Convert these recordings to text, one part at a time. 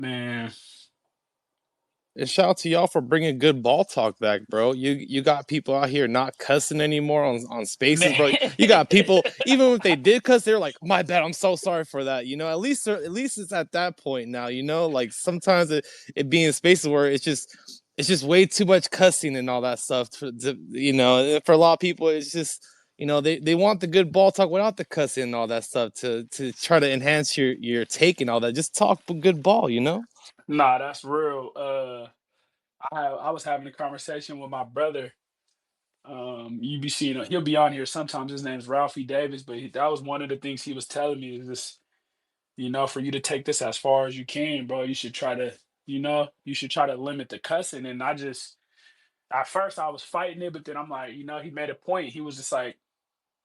Man, And shout out to y'all for bringing good ball talk back, bro. You got people out here not cussing anymore on spaces, man. bro. You got people, even if they did cuss, they're like, "My bad, I'm so sorry for that." At least it's at that point now. Like sometimes it being spaces where it's just way too much cussing and all that stuff. For a lot of people, it's just they want the good ball talk without the cussing and all that stuff to try to enhance your take and all that. Just talk good ball. Nah, that's real. I was having a conversation with my brother. You be seeing he'll be on here sometimes. His name's Ralphie Davis, but that was one of the things he was telling me is this. For you to take this as far as you can, bro, you should try to limit the cussing. And I just, at first, I was fighting it, but then I'm like, he made a point. He was just like,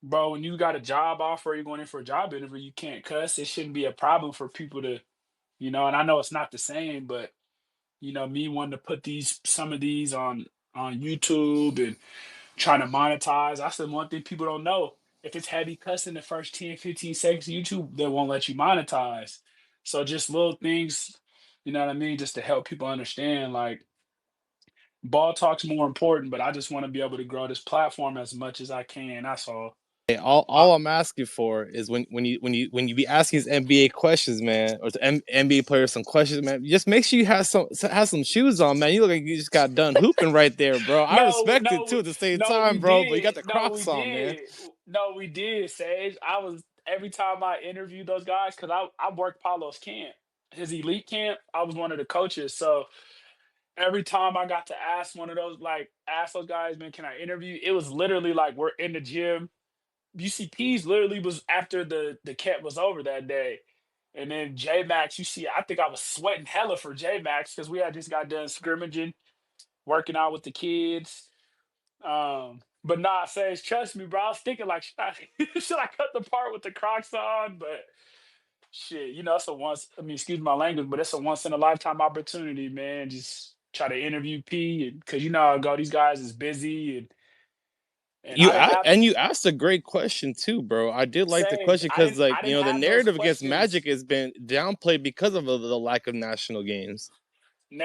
bro, when you got a job offer, you're going in for a job interview, you can't cuss. It shouldn't be a problem for people to, and I know it's not the same, but me wanting to put some of these on YouTube and trying to monetize. That's the one thing people don't know. If it's heavy cussing the first 10, 15 seconds of YouTube, they won't let you monetize. So just little things, you know what I mean, just to help people understand like ball talk's more important, but I just want to be able to grow this platform as much as I can. That's all. Hey, all, I, all I'm asking for is when you be asking these NBA questions, man, or to NBA players some questions, man. Just make sure you have some shoes on, man. You look like you just got done hooping right there, bro. I no, respect it no, too at the same no, we time, bro. But you got did. the No, we Crocs on, man. did. No, we did, Sage. I was every time I interviewed those guys, because I worked Paulo's camp, his elite camp. I was one of the coaches. So every time I got to ask those guys, man, can I interview? It was literally like we're in the gym. UCP's literally was after the camp was over that day. And then J Max, I think I was sweating hella for J Max because we had just got done scrimmaging, working out with the kids. But nah, Sage, trust me, bro. I was thinking like, should I cut the part with the Crocs on? But shit, it's a once. I mean, excuse my language, but it's a once in a lifetime opportunity, man. Just try to interview P, because you know how it go. These guys is busy, and I didn't have You asked a great question too, bro. I did like the Sage. question because I didn't the have those narrative against Magic questions. has been downplayed because of the lack of national games.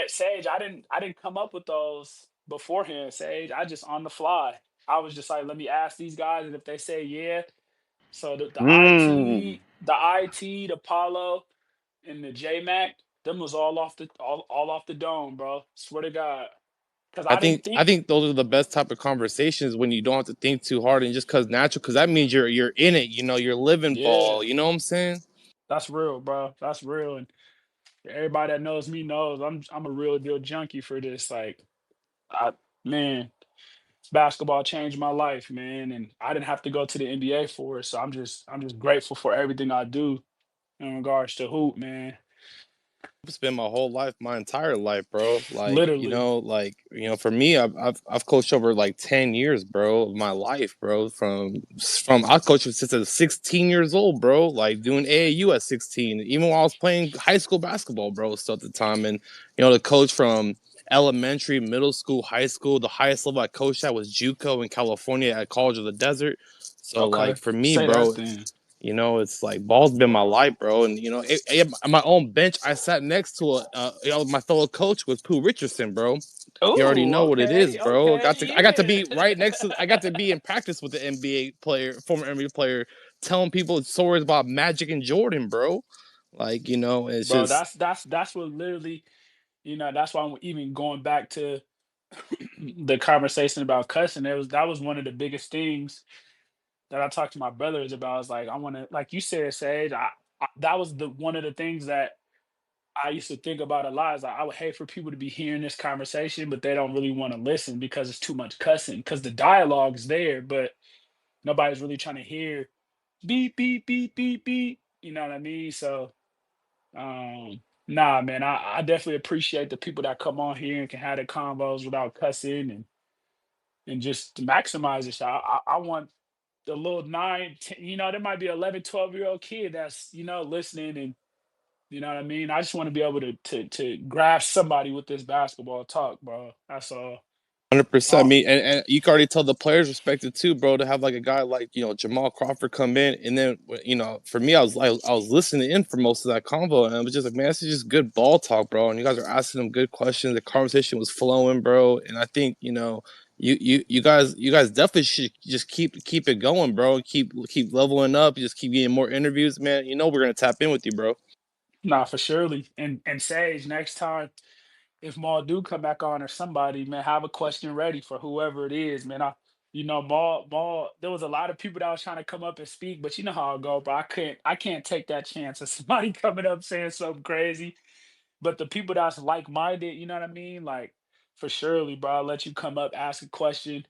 Sage, I didn't come up with those beforehand, Sage. I just on the fly. I was just like, let me ask these guys, and if they say yeah, so the Mm. the Apollo, and the J Mac, them was all off the dome, bro. Swear to God, because I I didn't think I think. think those are the best type of conversations when you don't have to think too hard and just cause natural, cause that means you're in it, you're living Yeah, ball, you know what I'm saying? that's real, bro. That's real, and everybody that knows me knows I'm a real deal junkie for this. Like, I man, basketball changed my life, man, and I didn't have to go to the NBA for it. So I'm just grateful for everything I do in regards to hoop, man. I've spent my whole life, my entire life, bro. Literally. For me, I've coached over like 10 years, bro, of my life, bro. From I coached since I was 16 years old, bro. Like doing AAU at 16, even while I was playing high school basketball, bro, still at the time. And the coach from elementary, middle school, high school, the highest level I coached at was JUCO in California at College of the Desert. So Okay. like for me, Say that bro, then. it's like ball's been my life, bro. And on my own bench, I sat next to my fellow coach was Pooh Richardson, bro. You already Oh, know what it is, okay, bro. okay, I got to yeah. be right next to. I got to be in practice with the NBA player, former NBA player, telling people stories about Magic and Jordan, bro. It's Bro, just that's what literally, that's why I'm even going back to the conversation about cussing. That was one of the biggest things that I talked to my brothers about. Is like I want to, like you said, Sage. That was the one of the things that I used to think about a lot. Is like I would hate for people to be hearing this conversation, but they don't really want to listen because it's too much cussing. Because the dialogue's there, but nobody's really trying to hear beep beep beep beep beep. You know what I mean? So, nah, man, I definitely appreciate the people that come on here and can have the convos without cussing and just to maximize it. So I want the little 9, 10, there might be 11, 12-year-old kid that's, listening, and you know what I mean? I just want to be able to grasp somebody with this basketball talk, bro. That's all. 100%. I Oh, mean, and you can already tell the players respect it too, bro. To have like a guy like Jamal Crawford come in, and then for me, I was listening in for most of that convo, and I was just like, man, this is just good ball talk, bro. And you guys are asking them good questions. The conversation was flowing, bro. And I think you guys definitely should just keep it going, bro. Keep leveling up. Just keep getting more interviews, man. You know we're gonna tap in with you, bro. nah, for surely. And Sage, next time if Maul do come back on or somebody, man, have a question ready for whoever it is, man. Maul, there was a lot of people that was trying to come up and speak, but you know how I go, bro. I can't take that chance of somebody coming up saying something crazy. But the people that's like-minded, you know what I mean? Like, for surely, bro, I'll let you come up, ask a question,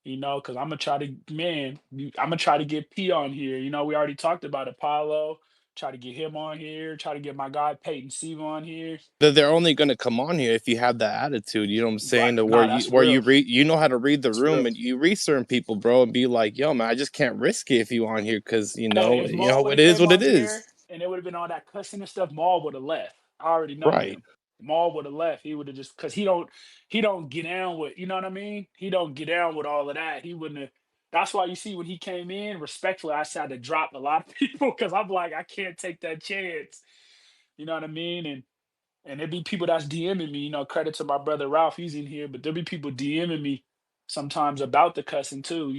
because I'm gonna try to, man, I'm gonna try to get P on here. We already talked about Apollo, try to get him on here, try to get my guy Peyton Sieve on here. They're only going to come on here if you have that attitude. You know what I'm Right. saying? To where Nah, you that's where you real. read, you know how to read the That's room, real. and you read certain people, bro, and be like, yo, man, I just can't risk it if you on here because Hey, if Maul would it have is came what it on is. here and it would have been all that cussing and stuff, Maul would have left. I already know Right. him. Maul would have left. He would have just because he don't get down with, you know what I mean? He don't get down with all of that. He wouldn't have. That's why you see when he came in, respectfully, I had to drop a lot of people because I'm like, I can't take that chance. You know what I mean? And there be people that's DMing me, credit to my brother Ralph, he's in here, but there be people DMing me sometimes about the cussing too,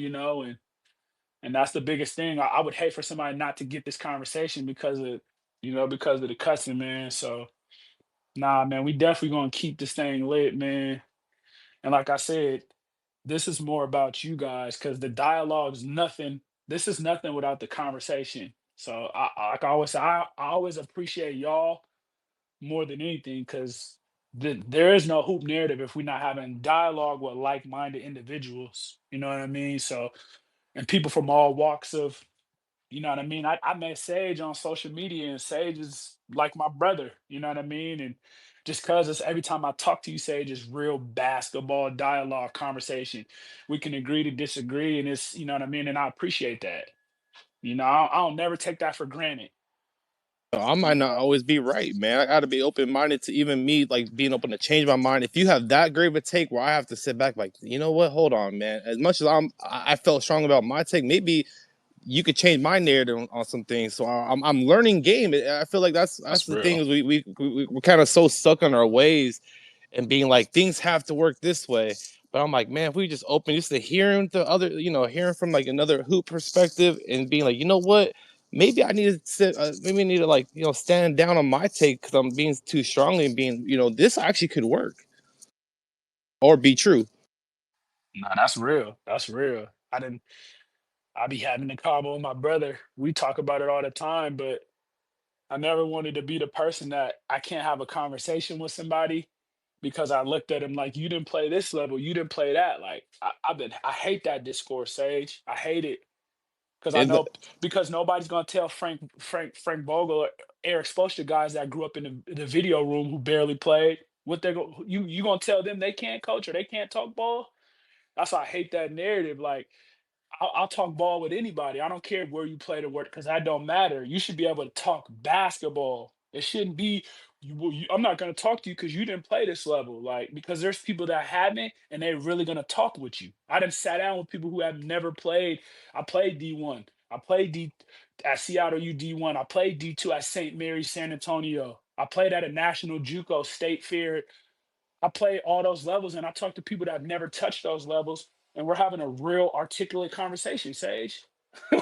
and that's the biggest thing. I would hate for somebody not to get this conversation because of the cussing, man. So nah, man, we definitely gonna keep this thing lit, man. And like I said, this is more about you guys because the dialogue is nothing. This is nothing without the conversation. So like I always say, I always appreciate y'all more than anything because there is no hoop narrative if we're not having dialogue with like-minded individuals. You know what I mean? So and people from all walks of you know what I mean? I met Sage on social media, and Sage is like my brother. You know what I mean? And just cause it's every time I talk to you, Sage, is real basketball dialogue conversation. We can agree to disagree, and it's you know what I mean. And I appreciate that. I'll never take that for granted. I You might not know, always be right, man. I got to be open minded to even me, like being open to change my mind. If you have that great of a take where I have to sit back, like, you know what? Hold on, man. As much as I felt strong about my take, maybe you could change my narrative on some things. So I'm learning game. I feel like that's that's the thing real. is we're kind of so stuck on our ways and being like things have to work this way. But I'm like, man, if we just open just to hearing the other, hearing from like another hoop perspective and being like, you know what, maybe I need to sit, maybe I need to like stand down on my take because I'm being too strongly and being this actually could work or be true. Nah, that's real. That's real. I be having the combo with my brother. We talk about it all the time, but I never wanted to be the person that I can't have a conversation with somebody because I looked at him like you didn't play this level, you didn't play that. Like I hate that discourse, Sage. I hate it because I And know because nobody's gonna tell Frank Vogel or Eric Spoelstra guys that grew up in the video room who barely played what they're go you gonna tell them they can't coach or they can't talk ball. That's why I hate that narrative. Like I'll talk ball with anybody. I don't care where you play to work because that don't matter. You should be able to talk basketball. It shouldn't be. I'm not going to talk to you because you didn't play this level. Like because there's people that haven't and they're really going to talk with you. I done sat down with people who have never played. I played D1. I played D at Seattle U D1. I played D2 at St. Mary's San Antonio. I played at a national JUCO state fair. I play all those levels and I talk to people that have never touched those levels and we're having a real articulate conversation, Sage.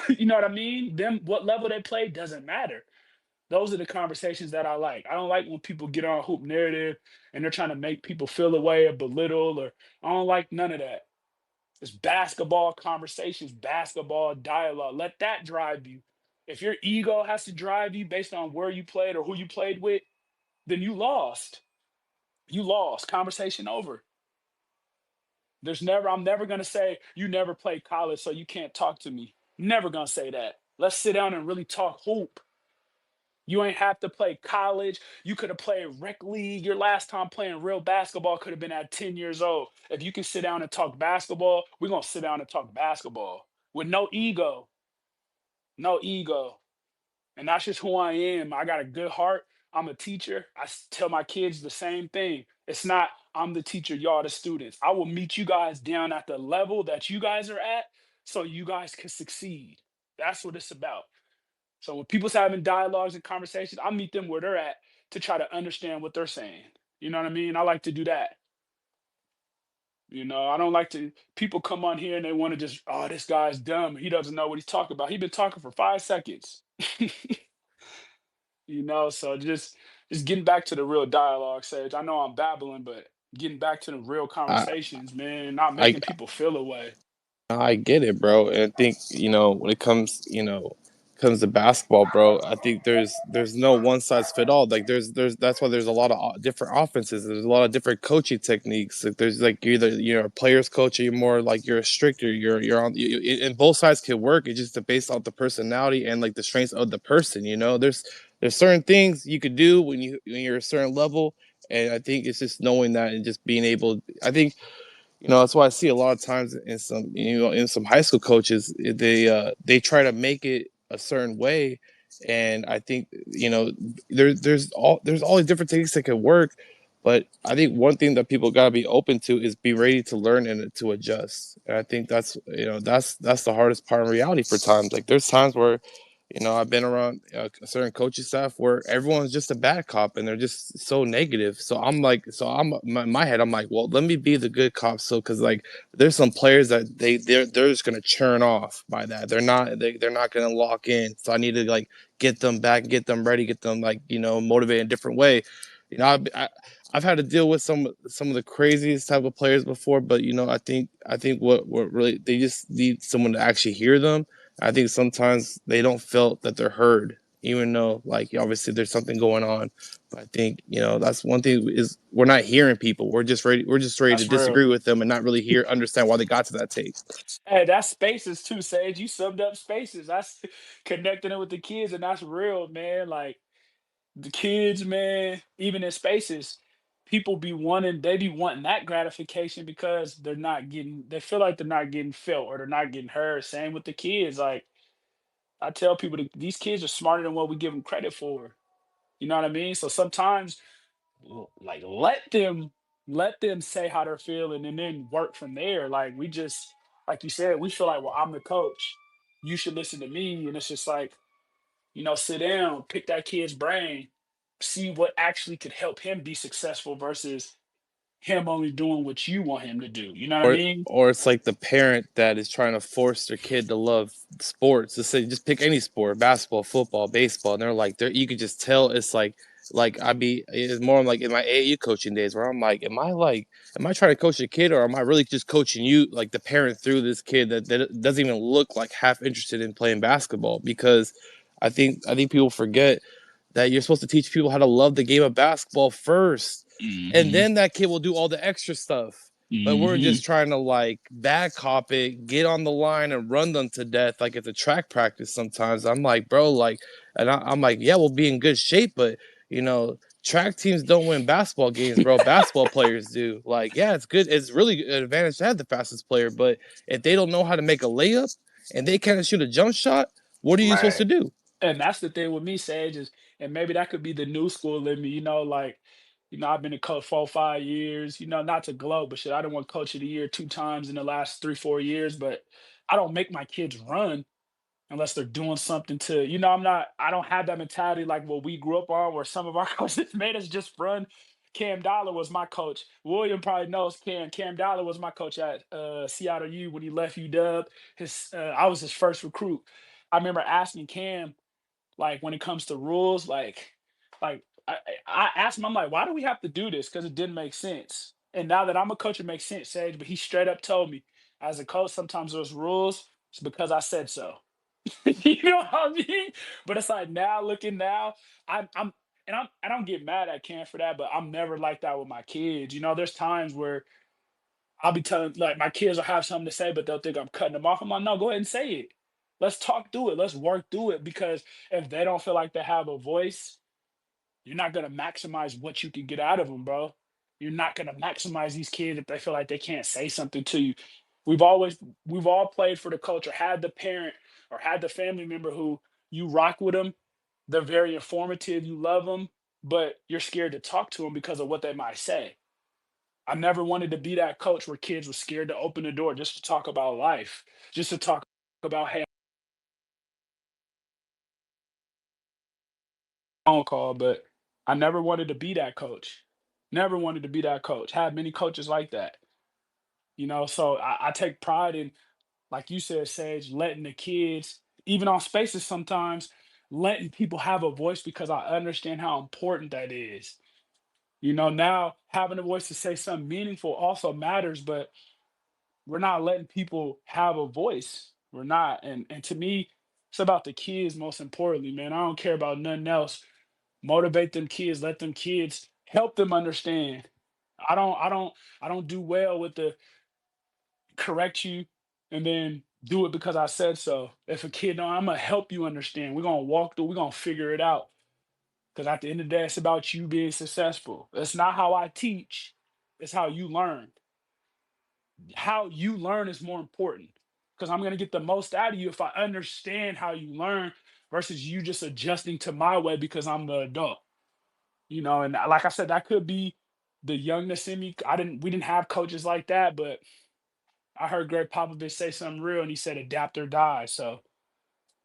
You know what I mean? Them what level they play doesn't matter. Those are the conversations that I like. I don't like when people get on hoop narrative and they're trying to make people feel away or belittle or I don't like none of that. It's basketball conversations, basketball dialogue. Let that drive you. If your ego has to drive you based on where you played or who you played with, then you lost. You lost. Conversation over. I'm never gonna say you never played college, so you can't talk to me. Never gonna say that. Let's sit down and really talk hoop. You ain't have to play college. You could have played rec league. Your last time playing real basketball could have been at 10 years old. If you can sit down and talk basketball, we're gonna sit down and talk basketball with no ego. No ego. And that's just who I am. I got a good heart. I'm a teacher. Tell my kids the same thing. It's not I'm the teacher, y'all the students. I will meet you guys down at the level that you guys are at so you guys can succeed. That's what it's about. So when people's having dialogues and conversations, I meet them where they're at to try to understand what they're saying. You know what I mean? I like to do that. I don't like to people come on here and they want to just, oh, this guy's dumb. He doesn't know what he's talking about. He's been talking for 5 seconds. So just getting back to the real dialogue, Sage. I know I'm babbling, but getting back to the real I conversations, man, not I making people feel away. I get it, bro. And I think, when it comes to basketball, bro, I think there's no one size fit all. Like there's that's why there's a lot of different offenses. There's a lot of different coaching techniques. Like there's like you're a player's coach, or you're more like you're a stricter. You're on and both sides can work. It's just based off the personality and like the strengths of the person. There's certain things you could do when you're a certain level, and I think it's just knowing that and just being able. I think that's why I see a lot of times in some high school coaches, they try to make it a certain way, and I think there's all these different techniques that can work, but I think one thing that people gotta be open to is be ready to learn and to adjust. And I think that's the hardest part in reality for times. Like there's times where I've been around a certain coaching staff where everyone's just a bad cop and they're just so negative. So I'm in my head, I'm like, well, let me be the good cop. So, because like, there's some players that they're just gonna churn off by that. They're not gonna lock in. So I need to like get them back, get them ready, get them like motivated in a different way. I've had to deal with some of the craziest type of players before, but I think what really they just need someone to actually hear them. I think sometimes they don't feel that they're heard, even though like obviously there's something going on. But I think that's one thing is we're not hearing people. We're just ready to That's real. disagree with them and not really understand why they got to that take. Hey, that's spaces too, Sage. You summed up spaces. That's connecting it with the kids, and that's real, man. Like the kids, man, even in spaces, they be wanting that gratification because they feel like they're not getting felt or they're not getting heard. Same with the kids. Like I tell people, these kids are smarter than what we give them credit for. You know what I mean? So sometimes, like, let them say how they're feeling, and then work from there. Like like you said, we feel like, well, I'm the coach. You should listen to me, and it's just like, sit down, pick that kid's brain, see what actually could help him be successful versus him only doing what you want him to do. You know what I or mean? or it's like the parent that is trying to force their kid to love sports. Just say, just pick any sport, basketball, football, baseball, and they're like, you could just tell it's like it's more like in my AAU coaching days where I'm like, am I trying to coach a kid, or am I really just coaching you, like the parent, through this kid that doesn't even look like half interested in playing basketball? Because I think people forget that you're supposed to teach people how to love the game of basketball first, and Hmm. then that kid will do all the extra stuff. But we're Hmm. just trying to like back cop it, get on the line and run them to death like it's a track practice. Sometimes I'm like, bro, like, and I'm like, yeah, we'll be in good shape, but track teams don't win basketball games, bro. Basketball players do. Like, yeah, it's good. It's really an advantage to have the fastest player, but if they don't know how to make a layup and they can't shoot a jump shot, what are you supposed Right. to do? And that's the thing with me, Sage, and maybe that could be the new school in me, like, I've been a coach 4, 5 years, not to gloat, but shit, I didn't want coach of the year 2 times in the last 3, 4 years, but I don't make my kids run unless they're doing something to, I don't have that mentality like what we grew up on where some of our coaches made us just run. Cam Dollar was my coach. William probably knows Cam. Cam Dollar was my coach at Seattle U when he left UW. I was his first recruit. I remember asking Cam, like when it comes to rules, like I asked him, I'm like, why do we have to do this? Because it didn't make sense. And now that I'm a coach, it makes sense, Sage. But he straight up told me, as a coach, sometimes those rules, it's because I said so. You know what I mean? But it's like now, looking now, I'm and I don't get mad at Cam for that, but I'm never like that with my kids. There's times where I'll be telling, like, my kids will have something to say, but they'll think I'm cutting them off. I'm like, no, go ahead and say it. Let's talk through it. Let's work through it. Because if they don't feel like they have a voice, you're not gonna maximize what you can get out of them, bro. You're not gonna maximize these kids if they feel like they can't say something to you. We've always we've all played for the culture, had the parent or had the family member who you rock with them. They're very informative, you love them, but you're scared to talk to them because of what they might say. I never wanted to be that coach where kids were scared to open the door just to talk about life, just to talk about, hey, phone call. But I never wanted to be that coach. Never wanted to be that coach. Had many coaches like that, So I take pride in, like you said, Sage, letting the kids, even on spaces sometimes, letting people have a voice because I understand how important that is. Now having a voice to say something meaningful also matters, but we're not letting people have a voice. We're not. And to me, it's about the kids most importantly, man. I don't care about nothing else. Motivate them kids, let them kids help them understand. I don't do well with the correct you and then do it because I said so. If a kid don't, I'm gonna help you understand. We're gonna walk through, we're gonna figure it out. Because at the end of the day, it's about you being successful. It's not how I teach, it's how you learn. How you learn is more important. Because I'm gonna get the most out of you if I understand how you learn versus you just adjusting to my way because I'm the adult. And like I said, that could be the youngness in me. We didn't have coaches like that, but I heard Greg Popovich say something real, and he said, "Adapt or die." So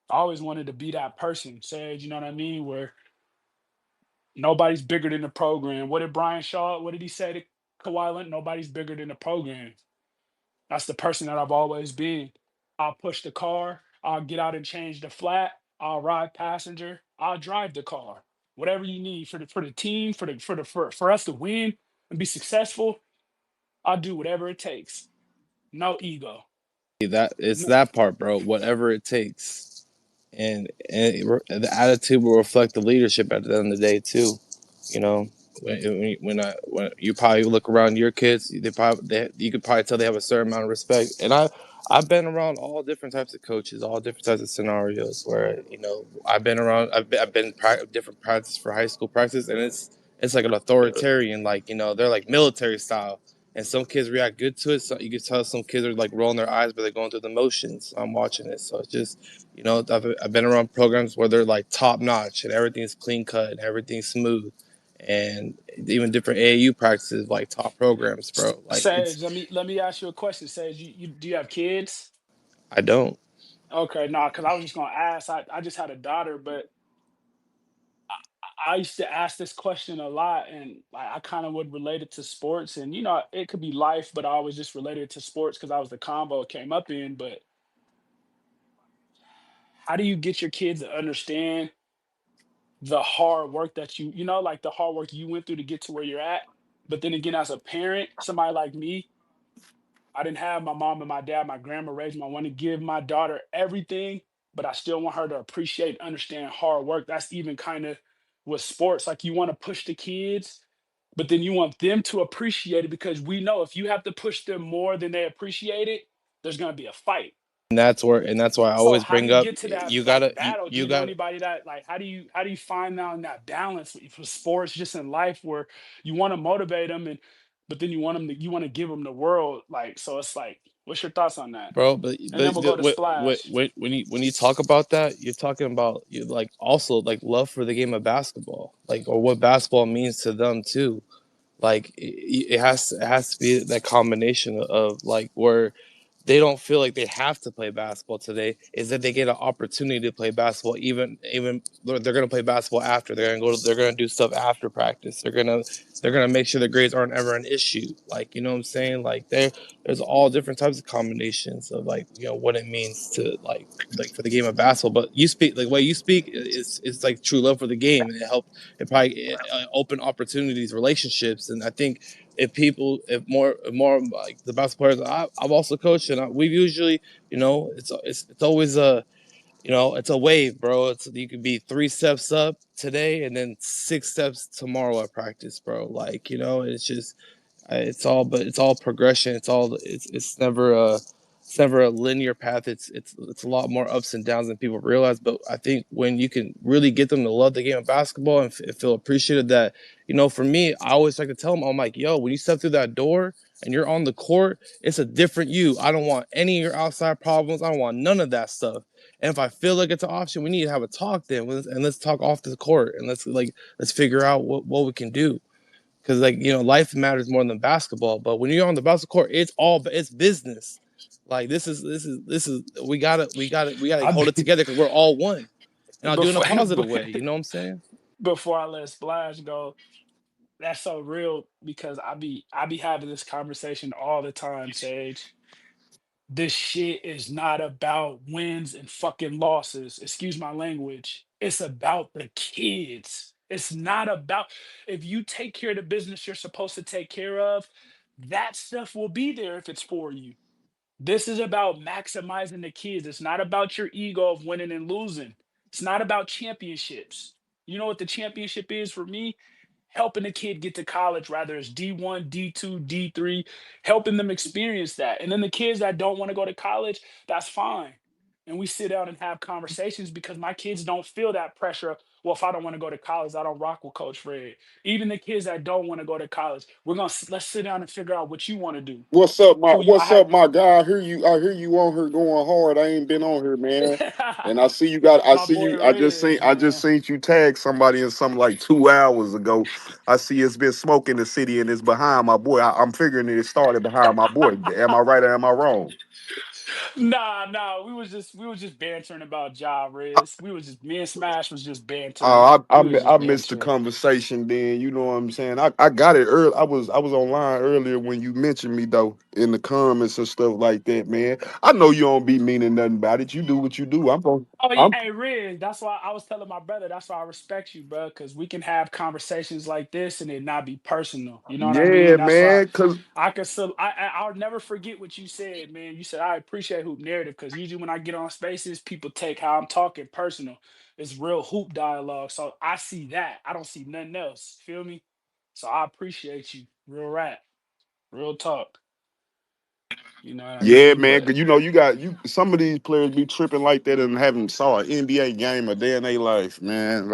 I always wanted to be that person, Sage. You know what I mean? Where nobody's bigger than the program. What did Brian Shaw? What did he say to Kawhi Leonard? Nobody's bigger than the program. That's the person that I've always been. I'll push the car. I'll get out and change the flat. I'll ride passenger. I'll drive the car. Whatever you need for the team, for us to win and be successful, I'll do whatever it takes. No ego. That it's No, that part, bro. Whatever it takes, and the attitude will reflect the leadership at the end of the day too. You know, when you probably look around your kids, you could probably tell they have a certain amount of respect. And I've been around all different types of coaches, all different types of scenarios where I've been different practice for high school practice, and it's like an authoritarian, like they're like military style. And some kids react good to it. So you can tell some kids are like rolling their eyes, but they're going through the motions. I'm watching it, so it's just I've been around programs where they're like top notch and everything's clean cut and everything's smooth, and even different AAU practices like top programs, bro. Like Sage, let me ask you a question. Sage, you do you have kids? I don't, Okay, no, because I was just gonna ask. I just had a daughter, but I used to ask this question a lot, and I kind of would relate it to sports, and it could be life, but I always just related it to sports because I was the combo it came up in. But how do you get your kids to understand the hard work that like the hard work you went through to get to where you're at? But then again, as a parent, somebody like me, I didn't have my mom and my dad, my grandma raised me. I want to give my daughter everything, but I still want her to appreciate and understand hard work. That's even kind of with sports. Like you want to push the kids, but then you want them to appreciate it because we know if you have to push them more than they appreciate it, there's going to be a fight. and that's why I So always how do bring you up get to that you like gotta battle? Do you you know got anybody that like how do you find out that balance for sports just in life where you want to motivate them and but then you want to give them the world like so it's like what's your thoughts on that? bro. And then we'll go to Splash. When you talk about that, you're talking about you like also like love for the game of basketball, like or what basketball means to them too. Like it has to be that combination of like where they don't feel like they have to play basketball today is that they get an opportunity to play basketball even they're going to play basketball after they're going to do stuff after practice they're going to make sure the grades aren't ever an issue, like you know what I'm saying, like there's all different types of combinations of like what it means to like for the game of basketball. But you speak like way you speak is like true love for the game, and it probably open opportunities, relationships. And I think if more like the basketball players I've also coached, and we've usually, it's always it's a wave, bro. You could be 3 steps up today and then 6 steps tomorrow at practice, bro. Like it's just it's all progression. It's never a linear path. It's a lot more ups and downs than people realize. But I think when you can really get them to love the game of basketball and feel appreciated, that for me, I always like to tell them, I'm like, yo, when you step through that door and you're on the court, it's a different you. I don't want any of your outside problems. I don't want none of that stuff. And if I feel like it's an option, we need to have a talk then, and let's talk off the court, and let's figure out what we can do. because like life matters more than basketball. But when you're on the basketball court, it's business. Like this is we gotta I hold it together because we're all one, and I'll do it in a before positive way. You know what I'm saying? before I let Splash go, that's so real because I be having this conversation all the time, Sage. This shit is not about wins and fucking losses. Excuse my language. It's about the kids. It's not about if you take care of the business you're supposed to take care of, that stuff will be there if it's for you. This is about maximizing the kids. It's not about your ego of winning and losing. It's not about championships. You know what the championship is for me? Helping a kid get to college, rather it's D1, D2, D3, helping them experience that. And then the kids that don't want to go to college, that's fine. And we sit down and have conversations because my kids don't feel that pressure. Well, if I don't want to go to college, I don't rock with Coach Fred. Even the kids that don't want to go to college, let's sit down and figure out what you want to do. Who you I What's have up, my guy? I hear you on here going hard. I ain't been on here, man. And I my see boy you, Riz, I just man. seen you tag somebody in something like 2 hours ago. I see it's been smoking the city and it's behind my boy. I'm figuring it started behind my boy. Am I right or am I wrong? Nah. We was just bantering about Ja Riz. We was just me and Smash was just bantering. We was just I missed the bantering. conversation then. You know what I'm saying? I got it early. I was online earlier when you mentioned me though in the comments and stuff like that, man. I know you don't be meaning nothing about it. You do what you do. Oh yeah, I'm hey Riz, that's why I was telling my brother. That's why I respect you, bro, because we can have conversations like this and it not be personal. You know what I yeah, mean? That's why man. Cause I could. I'll never forget what you said, man. You said I appreciate hoop narrative because usually when I get on spaces, people take how I'm talking personal. It's real hoop dialogue, so I see that. I don't see nothing else. Feel me? So I appreciate you, real rap, real talk. You know what I yeah, mean? man. But Cause you know you got you. Some of these players be tripping like that and haven't saw an NBA game a day in their life, man.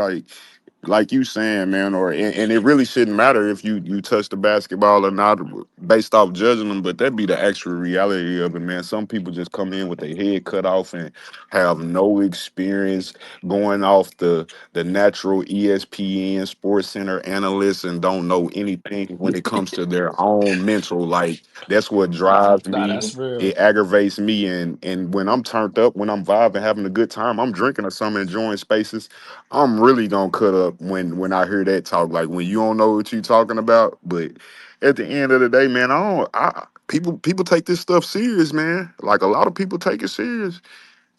Like you saying, man, and it really shouldn't matter if you touch the basketball or not, based off judging them. But that be the actual reality of it, man. Some people just come in with their head cut off and have no experience going off the natural ESPN Sports Center analysts and don't know anything when it comes to their own mental. Like that's what drives nah, me. that's real. It aggravates me, and when I'm turned up, when I'm vibing, having a good time, I'm drinking or something, enjoying spaces. I'm really gonna cut up when I hear that talk. Like when you don't know what you talking about. But at the end of the day, man, I don't. People take this stuff serious, man. Like a lot of people take it serious.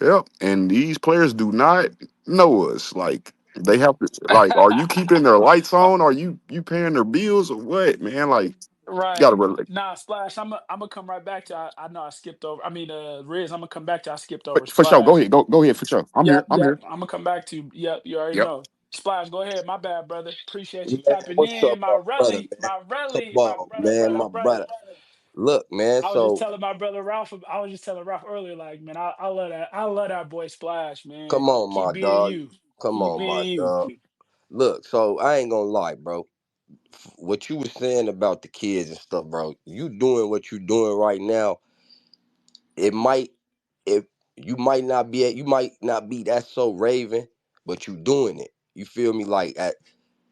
Yep. And these players do not know us. Like they have to. Like, are you keeping their lights on? Are you paying their bills or what, man? Like, you Right. gotta relate. Nah, Splash. I'm gonna come right back to. I know I skipped over. I mean, Riz. I'm gonna come back to. I skipped over For sure. Go Splash. ahead. Go ahead. For sure. I'm here. I'm Yep. here. I'm gonna come back to you. Yep. You already Yep. know. Splash. Go ahead. My bad, brother. Appreciate you Man, tapping what's up, in. My my brother, rally. man? My Come rally. My on, brother. man, Brother. my Brother. brother. Look, man. I was just So telling my brother Ralph. I was just telling Ralph earlier. Like, man, I love that. I love that boy Splash, man. come on, Keep my being dog. you. Come Keep on, my being you. dog. Look, so I ain't gonna lie, bro. What you was saying about the kids and stuff, bro. You doing what you doing right now. It might, if you might not be that so raving, but you doing it. You feel me? Like at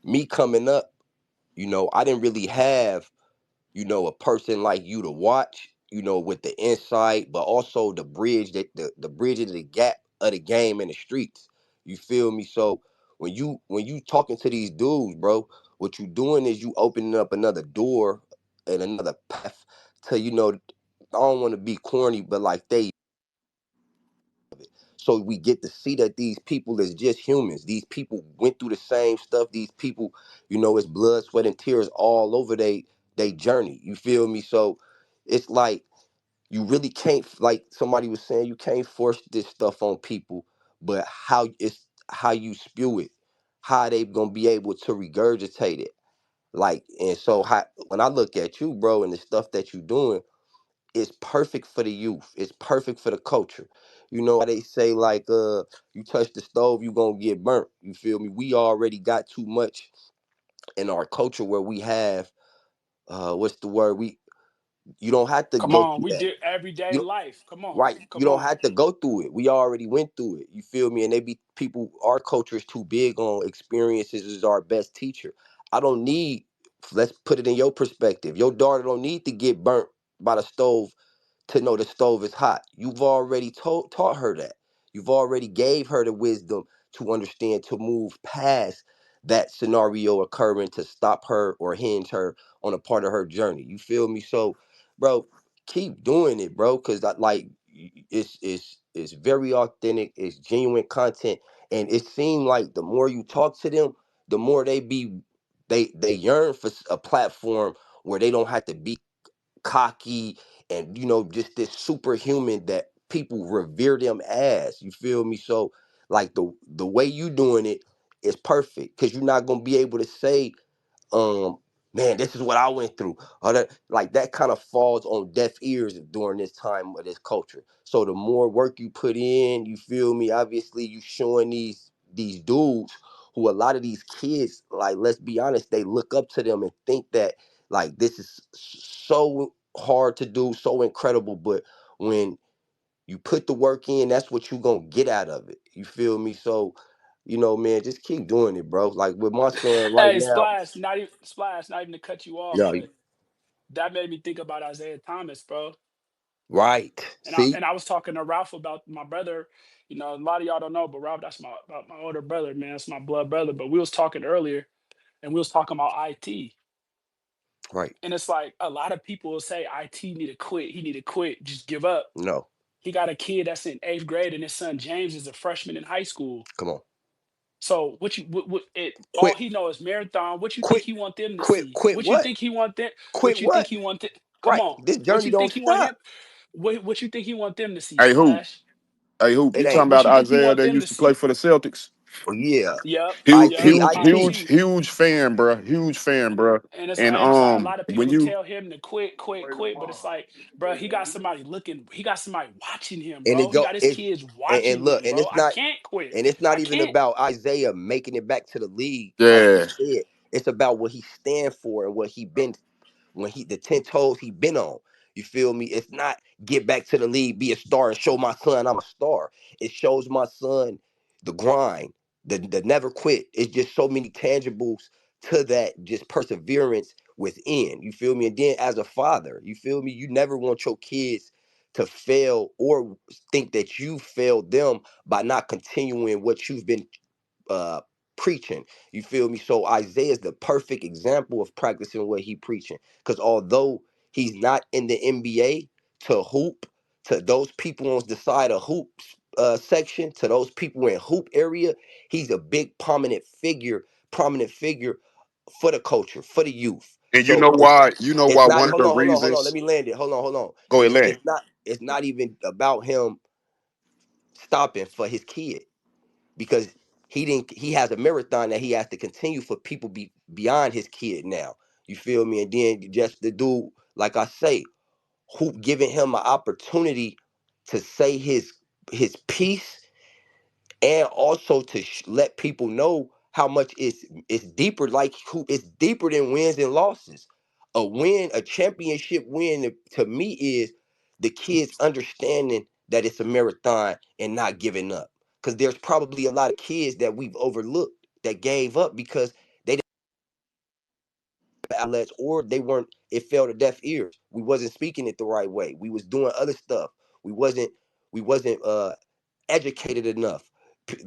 me coming up, I didn't really have a person like you to watch, with the insight, but also the bridge that the bridge of the gap of the game in the streets. You feel me? So when you talking to these dudes, bro, what you doing is you opening up another door and another path to, I don't want to be corny, but like so we get to see that these people is just humans. These people went through the same stuff. These people, it's blood, sweat, and tears all over they journey. You feel me? So it's like you really can't, like somebody was saying, you can't force this stuff on people, but how you spew it, how they gonna be able to regurgitate it. Like, and so when I look at you, bro, and the stuff that you doing, it's perfect for the youth. It's perfect for the culture. You know how they say like you touch the stove, you gonna get burnt. You feel me? We already got too much in our culture where we have what's the word? You don't have to Come go on. through We that. did everyday You life. Come on. right. You Come don't on. have to go through it. We already went through it. You feel me? And they be people, our culture is too big on experiences is our best teacher. I don't need Let's put it in your perspective. Your daughter don't need to get burnt by the stove to know the stove is hot. You've already taught her that. You've already gave her the wisdom to understand to move past that scenario occurring to stop her or hinge her on a part of her journey. You feel me? So, bro, keep doing it, bro, because like it's very authentic. It's genuine content, and it seems like the more you talk to them, the more they yearn for a platform where they don't have to be cocky and just this superhuman that people revere them as. You feel me? So like the way you doing it is perfect because you're not gonna be able to say um man, this is what I went through, or that, like, that kind of falls on deaf ears during this time of this culture. So the more work you put in, you feel me, obviously you showing these dudes who a lot of these kids, like, let's be honest, they look up to them and think that like this is so hard to do, so incredible, but when you put the work in, that's what you gonna get out of it. You feel me? So man, just keep doing it, bro. Like with my son right Hey, now. Splash, not even to cut you off, Yeah, but that made me think about Isaiah Thomas, bro. right. And I See? and I was talking to Ralph about my brother. A lot of y'all don't know, but Ralph, that's my older brother, man. That's my blood brother. But we was talking earlier, and we was talking about IT. Right. And it's like a lot of people will say IT need to quit. He need to quit. Just give up. No. He got a kid that's in eighth grade, and his son James is a freshman in high school. Come on. So all Quit. he knows is marathon. What you think Quit. he want them to Quit. see? Quit What you what? think he want them? Quit What you think what? he want? Come Right. on. This What journey you don't think he want him? stop. What you think he want them to see? Hey, Hoop. Splash. Hey, Hoop. It You ain't. talking What about you think he Isaiah want that them to used to play see? for the Celtics? Oh yeah. Yep. Huge, IT. Yep. huge, IT. huge, IT. huge fan, bro. Huge fan, bro. And it's like a lot of When people you tell him to quit, quit, quit, but it's like, bro, he got somebody looking, he got somebody watching him, And it bro. He go got his it kids and watching look, him, and bro. it's I not can't quit. and it's not I even can't. about Isaiah making it back to the league, like you yeah, said. It's about what he stand for and what he been when he the 10 toes he been on. You feel me? It's not get back to the league, be a star, and show my son I'm a star. It shows my son the grind, the never quit. It's just so many tangibles to that, just perseverance within. You feel me? And then as a father, you feel me? You never want your kids to fail or think that you failed them by not continuing what you've been uh preaching. You feel me? So Isaiah is the perfect example of practicing what he preaching. Because although he's not in the NBA to hoop, to those people on the side of hoops section, to those people in hoop area, he's a big prominent figure for the culture, for the youth. and you So know why? You know it's why? not One of the hold on, let reasons. me land it. Hold on. Go ahead, It's Larry. it's not it's not even about him stopping for his kid because he has a marathon that he has to continue for people beyond his kid now. You feel me? And then just the dude, like I say, who giving him an opportunity to say his piece and also to let people know how much it's deeper. Like who it's deeper than wins and losses. A championship win to me is the kids understanding that it's a marathon and not giving up. Because there's probably a lot of kids that we've overlooked that gave up because they didn't have outlets or they weren't. It fell to deaf ears. We wasn't speaking it the right way. We was doing other stuff. We wasn't. We wasn't educated enough.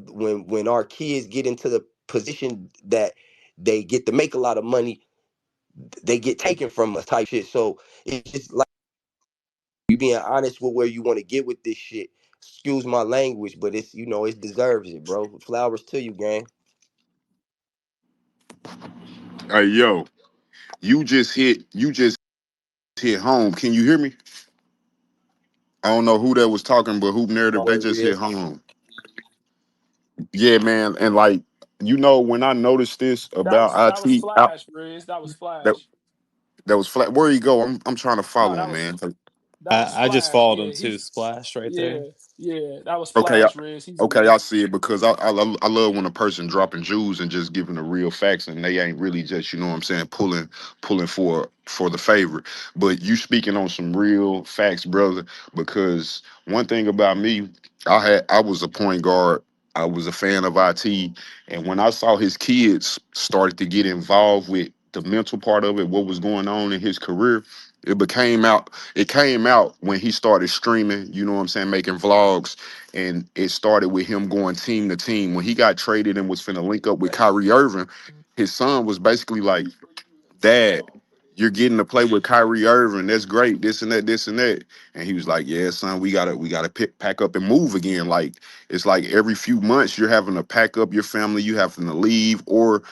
When our kids get into the position that they get to make a lot of money, they get taken from us type shit. So it's just like you being honest with where you want to get with this shit. Excuse my language, but it's it deserves it, bro. Flowers to you, gang. Hey, yo, you just hit home. Can you hear me? I don't know who that was talking, but Hoop Narrative, Oh, they it just hit is. home. Yeah, man, and like when I noticed this about That was IT, Flash, Riz. That was that Flash. that was flat. Where you go? I'm trying to No, follow him, man. that was I just Flash. followed him Yeah, too. he's Splashed right there. yeah, yeah. That was Okay, Flash, Riz. He's in okay, there. I see it because I love when a person dropping jewels and just giving the real facts and they ain't really just what I'm saying pulling for the favorite. But you speaking on some real facts, brother. Because one thing about me, I was a point guard. I was a fan of IT, and when I saw his kids started to get involved with the mental part of it, what was going on in his career. It came out when he started streaming, you know what I'm saying, making vlogs. And it started with him going team to team. When he got traded and was finna link up with Kyrie Irving, his son was basically like, Dad, you're getting to play with Kyrie Irving. That's great. This and that, this and that. And he was like, yeah, son, we gotta pack up and move again. Like, it's like every few months you're having to pack up your family, you having to leave or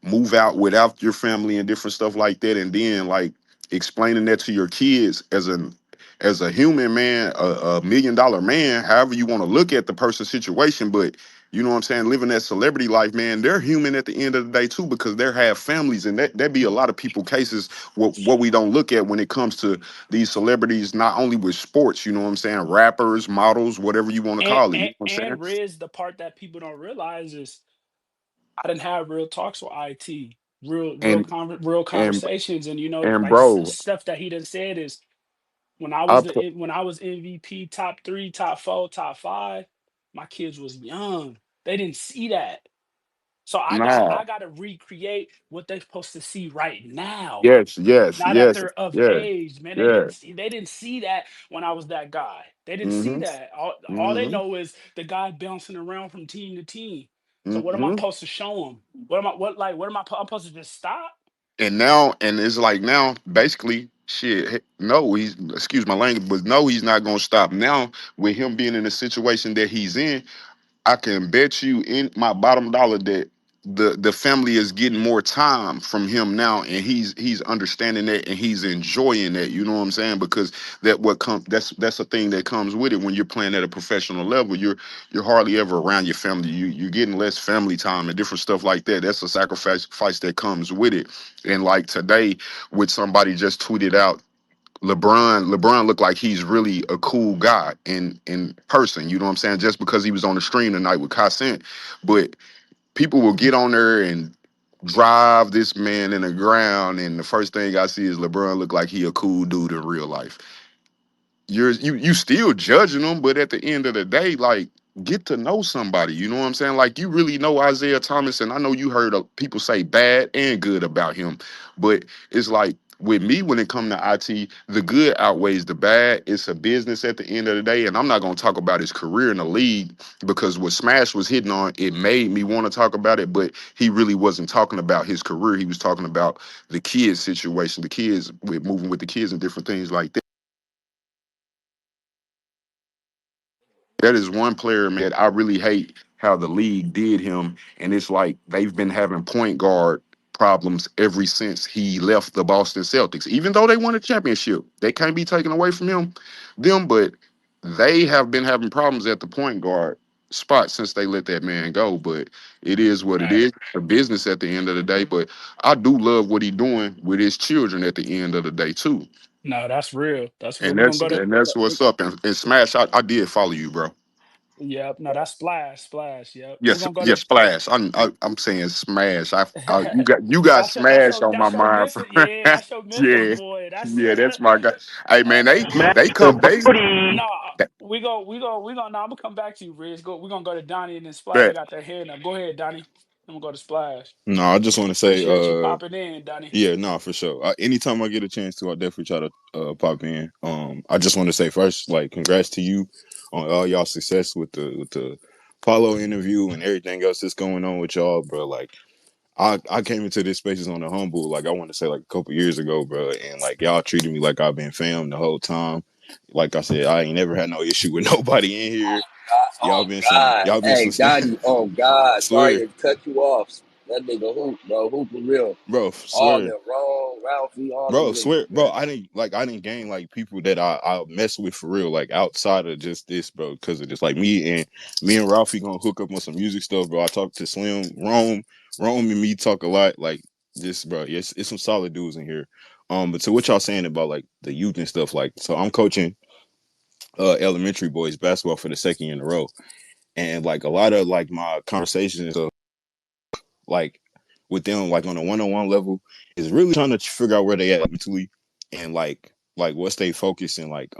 move out without your family and different stuff like that. And then like explaining that to your kids as a human man, a $1 million man, however you want to look at the person's situation, but you know what I'm saying, living that celebrity life, man, they're human at the end of the day too, because they have families, and that be a lot of people cases what we don't look at when it comes to these celebrities, not only with sports, you know what I'm saying, rappers, models, whatever you want to And call it, you and, know what I'm saying? and Riz, the part that people don't realize is I didn't have real talks with IT, And real and conversations, and and like bro, stuff that he done said is when I I was put when I was MVP, top three, top four, top five, my kids was young. They didn't see that. So nah. I gotta recreate what they're supposed to see right now. Yes, yes, Now that yes, they're of yeah, age, man, yeah. they didn't see that when I was that guy. They didn't see Mm-hmm. that. All they Mm-hmm. know is the guy bouncing around from team to team. So what am I Mm-hmm. supposed to show them? What am I I'm supposed to just stop? And it's like now, basically, shit. No, he's excuse my language, but no, he's not gonna stop now with him being in the situation that he's in. I can bet you in my bottom dollar that the family is getting more time from him now, and he's understanding that and he's enjoying that. You know what I'm saying? Because that's a thing that comes with it when you're playing at a professional level. You're hardly ever around your family. You're getting less family time and different stuff like that. That's a sacrifice that comes with it. And like today, with somebody just tweeted out LeBron looked like he's really a cool guy in person. You know what I'm saying? Just because he was on the stream tonight with Cent, but people will get on there and drive this man in the ground, and the first thing I see is LeBron look like he a cool dude in real life. You still judging them, but at the end of the day, like, get to know somebody. You know what I'm saying? Like, you really know Isaiah Thomas, and I know you heard people say bad and good about him, but it's like with me when it comes to IT, the good outweighs the bad. It's a business at the end of the day, and I'm not gonna talk about his career in the league because what Smash was hitting on, it made me want to talk about it, but he really wasn't talking about his career. He was talking about the kids situation, the kids with moving with the kids and different things like that. That is one player, man, I really hate how the league did him. And it's like they've been having point guard problems ever since he left the Boston Celtics. Even though they won a championship, they can't be taken away from them, but they have been having problems at the point guard spot since they let that man go. But it is what it Right. is. A business at the end of the day. But I do love what he's doing with his children at the end of the day too. No, that's real. That's real. And We're gonna that's go to and that's what's up. And Smash, I did follow you, bro. Yep. No, that's splash. Yep. We're Yes, gonna go yes, to splash. I'm saying smash. You got smash on my That's your mind. Memphis. Yeah, that's your Memphis Yeah, boy. That's yeah, that's my guy. Hey man, Smash they the come they booty. no. We gonna. No, I'm gonna come back to you, Riz. We're gonna go to Donnie and then Splash bet. got their hand up. Go ahead, Donnie. I'm gonna go to Splash. No, I just want to say, Appreciate you popping in, Donnie. yeah, no, for sure. Anytime I get a chance to, I definitely try to pop in. I just want to say first, like, congrats to you on all y'all success with the follow interview and everything else that's going on with y'all, bro. Like, I came into this spaces on the humble, like I want to say like a couple years ago, bro, and like y'all treated me like I've been fam the whole time. Like I said, I ain't never had no issue with nobody in here. Oh God. Y'all been Hey, some Donnie. Oh God. Sorry swear, to cut you off. That nigga hoop, bro. Hoop for real. bro, All swear. them wrong, Ralphie, all them niggas, Bro, man. I didn't gain like people that I mess with for real, like outside of just this, bro, because of this. Like me and Ralphie gonna hook up on some music stuff, bro. I talk to Slim, Rome and me talk a lot, like this, bro. Yes, it's some solid dudes in here. But to what y'all saying about like the youth and stuff, like so I'm coaching elementary boys basketball for the second year in a row. And like a lot of like my conversations and stuff, like with them, like on a one-on-one level, is really trying to figure out where they at mentally and like what's they focus and like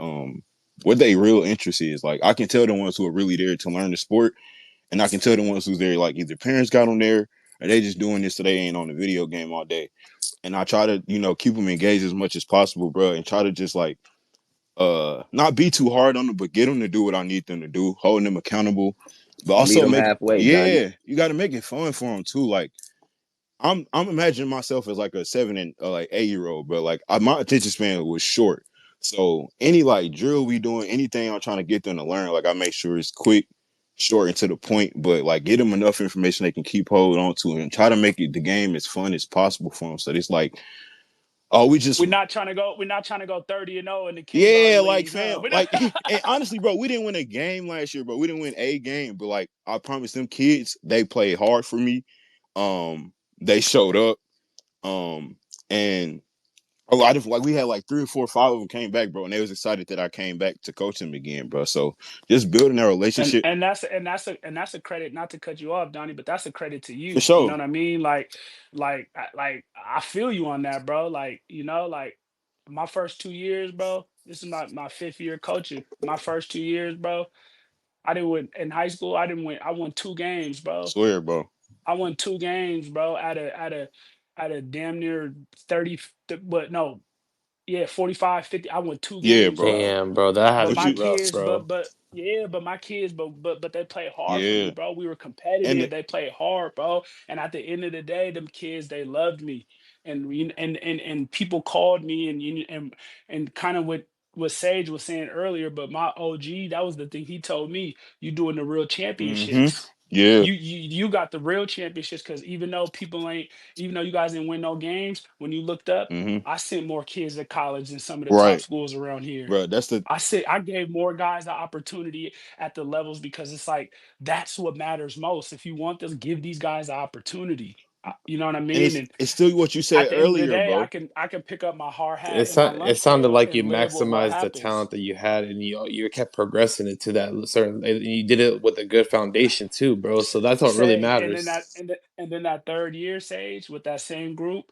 what they real interest is. Like I can tell the ones who are really there to learn the sport, and I can tell the ones who's there like either parents got them there or they just doing this so they ain't on the video game all day. and I try to, keep them engaged as much as possible, bro, and try to just like not be too hard on them, but get them to do what I need them to do, holding them accountable, but Meet also them make halfway, Donnie. yeah, you got to make it fun for them too. Like I'm imagining myself as like a 7 and like 8 year old, but like my attention span was short. So any like drill we doing, anything I'm trying to get them to learn, like I make sure it's quick, short, and to the point. But like get them enough information they can keep hold on to, and try to make it the game as fun as possible for them. So it's like, oh, we just We're not trying to go 30-0 in the yeah, kindergarten like league. Huh? fam, like and honestly, bro, we didn't win a game last year, bro. We didn't win a game, but like I promise them kids, they played hard for me. They showed up. And oh, I just like we had like 3 or 4, 5 of them came back, bro, and they was excited that I came back to coach them again, bro. So just building that and relationship and that's that's a credit, not to cut you off, Donnie, but that's a credit to for you. You know sure. what I mean? Like I feel you on that, bro. Like, like my first 2 years, bro. This is my fifth year coaching. My first 2 years, bro. I didn't win in high school. I didn't win. I won 2 games, bro. Swear, bro. I won 2 games, bro. At a damn near 30, but no, yeah, 45, 50. I won two Yeah, games, bro. bro. Damn, bro, that had But to But be my you, rough, kids, bro. but yeah, but my kids, but they played hard for me, yeah, bro. We were and competitive. They played hard, bro. And at the end of the day, them kids, they loved me. And people called me and kind of what Sage was saying earlier, but my OG, that was the thing he told me, you doing the real mm-hmm, championships. yeah, You got the real championships because even though you guys didn't win no games, when you looked up, mm-hmm, I sent more kids to college than some of the top right, schools around here. bro. That's the I gave more guys the opportunity at the levels because it's like that's what matters most. If you want this, give these guys the opportunity. You know what I and mean? it's And it's still what you at said the end of the earlier, day, bro. I can pick up my hard hat It and my it lunch sounded pail like you and live with what maximized the happens. talent that you had, and you kept progressing it to that certain. And you did it with a good foundation too, bro. So that's what really Say, and then that matters. and then that third year, Sage, with that same group,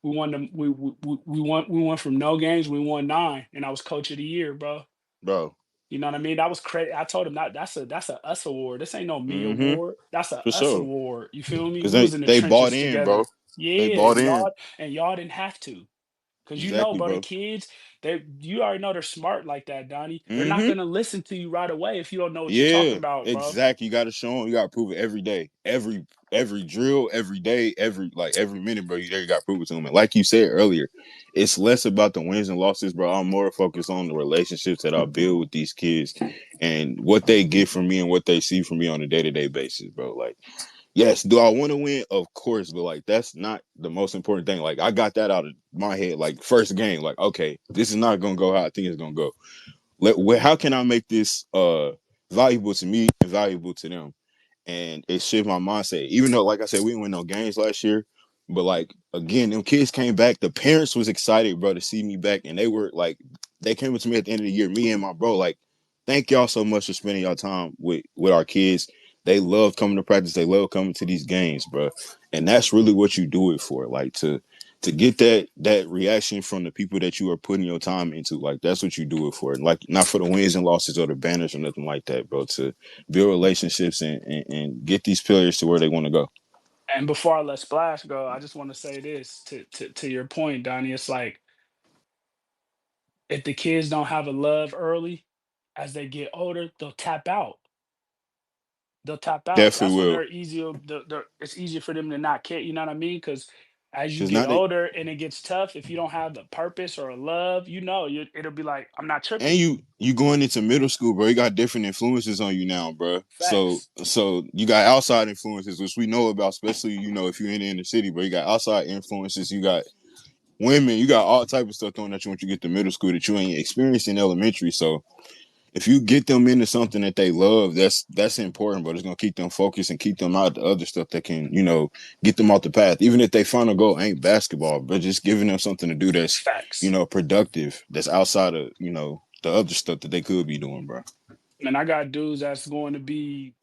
we won them. We went from no games, we won 9, and I was coach of the year, bro. Bro. You know what I mean? That was credit. I told him that's a us award. This ain't no me Mm-hmm, award. That's a for us sure. award. You feel me? Cause We was in the they bought trenches in, bro. together. They Yeah, bought in. and y'all didn't have to. Cause Exactly, bro, the bro. kids, you already know they're smart like that, Donnie. They're not Mm-hmm. gonna listen to you right away if you don't know what you're talking Yeah, about, bro. exactly. You got to show them. You got to prove it every day, every drill, every day, every minute, bro. You got to prove it to them. And like you said earlier, it's less about the wins and losses, bro. I'm more focused on the relationships that I build with these kids and what they get from me and what they see from me on a day-to-day basis, bro. Like, yes, do I want to win? Of course, but like that's not the most important thing. Like I got that out of my head, like first game, like okay, this is not gonna go how I think it's gonna go. How can I make this valuable to me and valuable to them? And it shifted my mindset. Even though, like I said, we didn't win no games last year, but like again, them kids came back. The parents was excited, bro, to see me back, and they were like, they came up to me at the end of the year, me and my bro, like, thank y'all so much for spending your time with our kids. They love coming to practice. They love coming to these games, bro. And that's really what you do it for, like to get that reaction from the people that you are putting your time into. Like that's what you do it for. Like not for the wins and losses or the banners or nothing like that, bro. To build relationships and get these players to where they want to go. And before I let Splash go, I just want to say this to your point, Donnie. It's like if the kids don't have a love early, as they get older, they'll tap out. They'll tap out. Definitely That's when will. they're easier. It's easier for them to not care. You know what I mean? Because as you Cause now get they older and it gets tough, if you don't have the purpose or a love, it'll be like I'm not and tripping. you going into middle school, bro. You got different influences on you now, bro. So Facts. so you got outside influences, which we know about, especially if you're in the inner city, bro. You got outside influences. You got women. You got all type of stuff on that you once you get to middle school that you ain't experienced in elementary. So if you get them into something that they love, that's important, but it's gonna keep them focused and keep them out of the other stuff that can, get them off the path. Even if they final goal ain't basketball, but just giving them something to do that's, Facts. productive, that's outside of, the other stuff that they could be doing, bro. And I got dudes that's going to be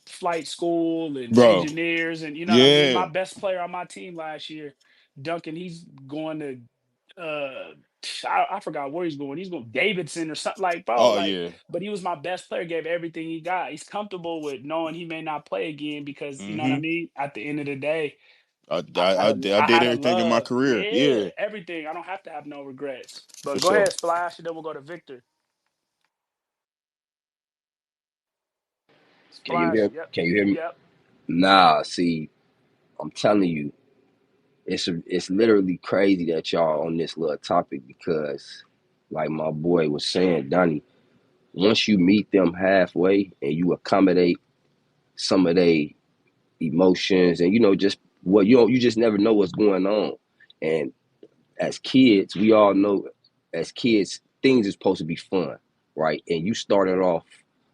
flight school and Bro, engineers, and you know what I mean. My yeah. best player on my team last year, Duncan, he's going to I forgot where he's going. He's going Davidson or something, like, bro, Oh like, yeah. but he was my best player, gave everything he got. He's comfortable with knowing he may not play again because you know what I Mm-hmm. mean. At the end of the day, I I did had a everything in my love, career. yeah, Yeah, everything. I don't have to have no regrets. for But go sure. ahead, Splash, and then we'll go to Victor. Can you Splash, hear? yep, Can you hear me? yep. Nah, see, I'm telling you, it's literally crazy that y'all on this little topic because, like my boy was saying, Donnie, once you meet them halfway and you accommodate some of their emotions and just what you just never know what's going on. And as kids, we all know as kids things are supposed to be fun, right? And you started off.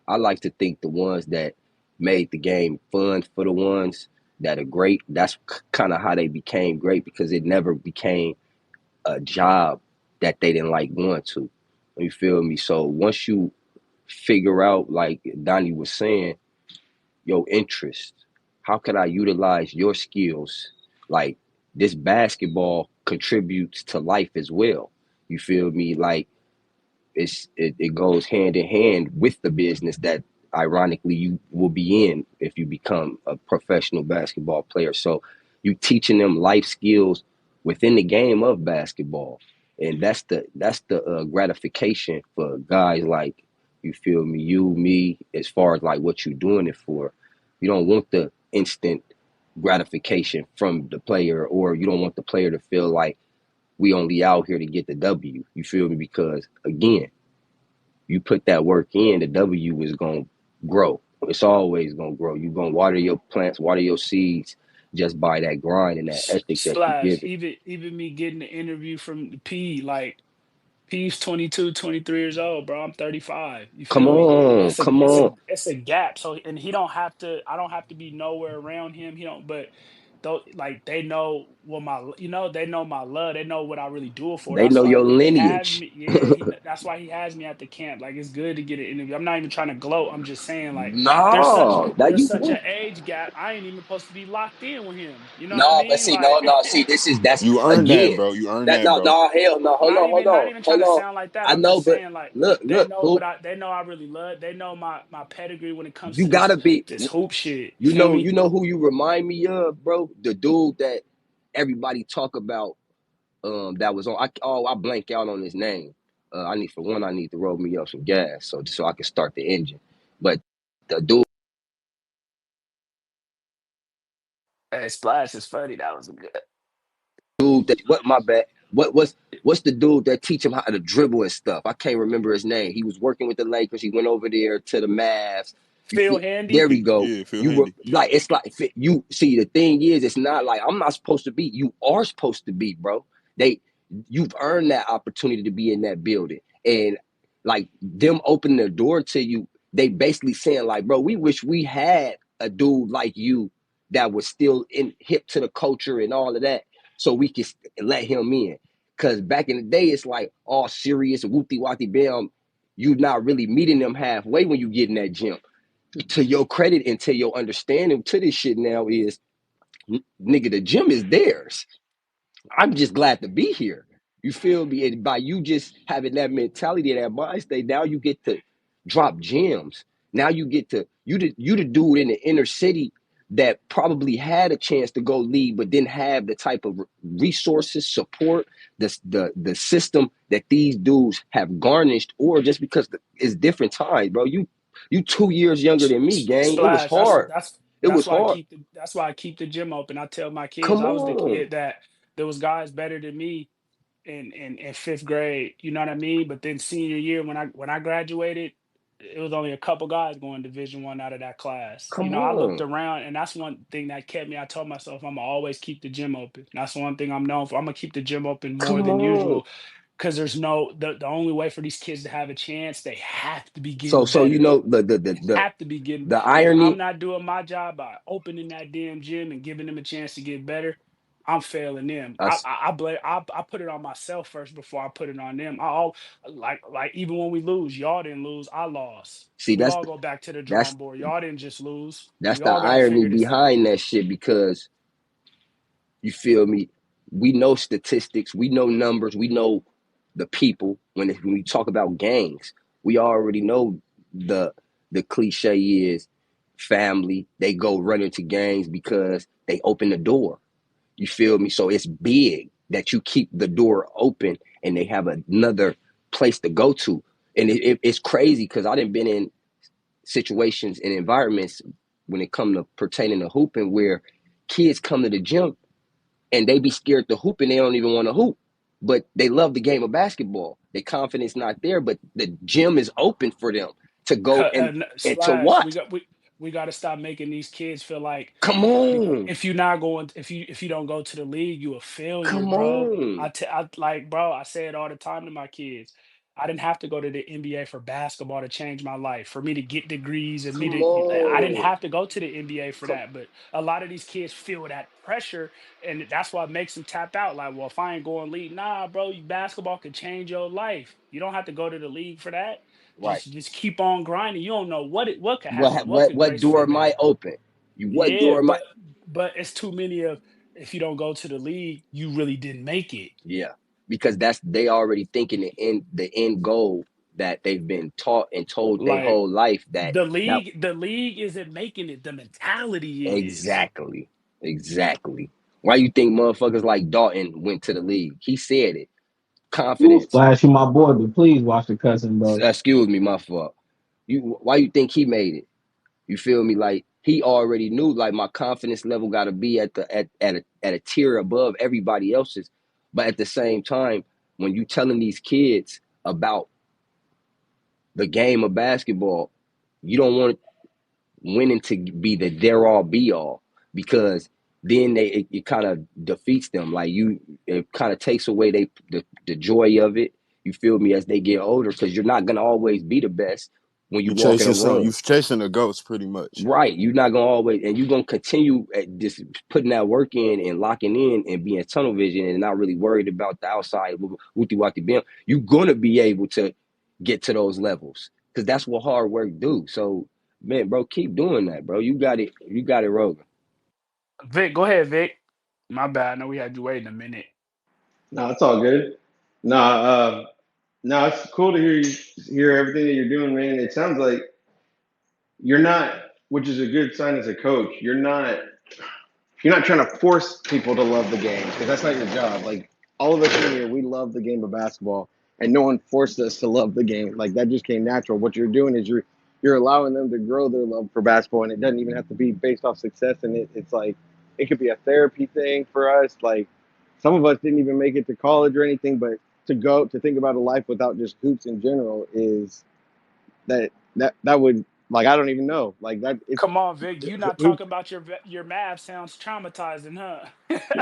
I like to think the ones that made the game fun for the ones that are great. That's kind of how they became great because it never became a job that they didn't like going to. You feel me? So once you figure out, like Donnie was saying, your interest. How can I utilize your skills? Like this basketball contributes to life as well. You feel me? Like it goes hand in hand with the business that ironically you will be in if you become a professional basketball player. So you teaching them life skills within the game of basketball, and that's the gratification for guys like you feel me, you me, as far as like what you're doing it for. You don't want the instant gratification from the player, or you don't want the player to feel like we only out here to get the W. You feel me? Because again, you put that work in, the W is going to grow. It's always going to grow. You're going to water your plants, water your seeds just by that grind and that ethic that you Splash, give it. even me getting the interview from the P, like P's 22, 23 years old, bro. I'm 35. You Come feel me? on, It's a come on. it's a gap. So and he don't have to I don't have to be nowhere around him. He don't but though like they know what they know my love. They know what I really do it for. They That's know why your he has lineage. me. Yeah, that's why he has me at the camp. Like it's good to get an interview. I'm not even trying to gloat. I'm just saying like No, that there's you such an age gap. I ain't even supposed to be locked in with him. You know what I no, but mean? see, Like no. See, that's You earned that, again. bro. You earned That that, no, bro. no, hell no. Hold on, hold not on, even trying hold to on. sound like that. I I'm know, just but saying like they look, know boo. they know I really love. They know my pedigree when it comes You to this gotta be. this hoop shit. You You feel know, me? you know who you remind me of, bro. The dude that everybody talk about that was on. I blank out on his name. I need to roll me up some gas so I can start the engine. But the Hey, Splash is funny. That was a good. dude that what my bad. What's the dude that teach him how to dribble and stuff? I can't remember his name. He was working with the Lakers. He went over there to the Mavs. Feel handy. There we go. Yeah, feel handy. Like it's like you see the thing is it's not like I'm not supposed to be. You are supposed to be, bro. They you've earned that opportunity to be in that building, and like them opening the door to you, they basically saying like, bro, we wish we had a dude like you that was still in hip to the culture and all of that, so we could let him in. Cause back in the day, it's like all serious and whoopty whoopty bam. You not really meeting them halfway when you get in that gym. To your credit and to your understanding to this shit now is, nigga, the gym is theirs. I'm just glad to be here. You feel me? And by you just having that mentality, that mind state, now you get to drop gems. Now you get to you the dude in the inner city that probably had a chance to go lead, but didn't have the type of resources, support, the system that these dudes have garnished, or just because it's different times, bro. You 2 years younger than me, gang. It was Splash. hard. It was hard. That's why I keep the gym open. I tell my kids Come I was the on. kid that there was guys better than me in fifth grade. You know what I mean? But then senior year when I graduated, it was only a couple guys going Division 1 out of that class. You Come know, I looked on. around, and that's one thing that kept me. I told myself I'm gonna always keep the gym open. That's one thing I'm known for. I'm gonna keep the gym open more Come than on. usual because there's no the only way for these kids to have a chance, they have to be So getting so you better. know They have to be getting. the If I'm irony. not doing my job by opening that damn gym and giving them a chance to get better, I'm failing them. I I blame. I put it on myself first before I put it on them. I all like even when we lose, y'all didn't lose. I lost. see We that's all go back to the that's drawing board. Y'all didn't just lose. that's We the all got to irony figure this. behind that shit because you feel me. We know statistics. We know numbers. We know the people. When we talk about gangs, we already know the the cliche is family. They go running to gangs because they open the door. You feel me? So it's big that you keep the door open and they have another place to go to. And it's crazy because I done been in situations and environments when it come to pertaining to hooping where kids come to the gym and they be scared to hoop and they don't even want to hoop. But they love the game of basketball. Their confidence not there, but the gym is open for them to go and to Slash, watch. we got to stop making these kids feel like Come on. if you're not going, if you don't go to the league, you a failure, Come bro. on. I like, bro. I say it all the time to my kids. I didn't have to go to the NBA for basketball to change my life, for me to get degrees and me Come to. I didn't on. have to go to the NBA for Come, that, but a lot of these kids feel that pressure, and that's what makes them tap out. Like, well, if I ain't going league, nah, bro. Basketball can change your life. You don't have to go to the league for that. right. Just keep on grinding. You don't know what could happen. What could What grace door fit in. might open? You what Yeah, door might but it's too many of, if you don't go to the league, you really didn't make it. Yeah. Because that's they already thinking the end goal that they've been taught and told their Like whole life that the league isn't making it. The mentality is. exactly. Exactly. Why you think motherfuckers like Dalton went to the league? He said it. Ooh, Confidence. Flashy, my boy, but please watch the cussing, bro. Excuse me, my fault. Why you think he made it? You feel me? Like he already knew like my confidence level gotta be at a tier above everybody else's. But at the same time, when you telling these kids about the game of basketball, you don't want winning to be the there all be all because then it kind of defeats them. Like it kind of takes away the joy of it. You feel me as they get older because you're not gonna always be the best when you walk in a You room. chasing the ghost pretty much. Right. You're not gonna always and you're gonna continue at just putting that work in and locking in and being tunnel vision and not really worried about the outside wooty wacky bam. You're gonna be able to get to those levels. Cause that's what hard work do. So man, bro, keep doing that, bro. You got it, rolling. Vic, go ahead, Vic. My bad. I know we had you waiting a minute. No, it's all good. No, no, it's cool to hear everything that you're doing, man. It sounds like you're not, which is a good sign as a coach. You're not trying to force people to love the game because that's not your job. Like all of us in here, we love the game of basketball, and no one forced us to love the game. Like that just came natural. What you're doing is you're allowing them to grow their love for basketball, and it doesn't even have to be based off success. And it's like it could be a therapy thing for us. Like some of us didn't even make it to college or anything, but to think about a life without just hoops in general is that would like I don't even know like that it's Come on, Vic. You not hoops. talking about your math sounds traumatizing, huh?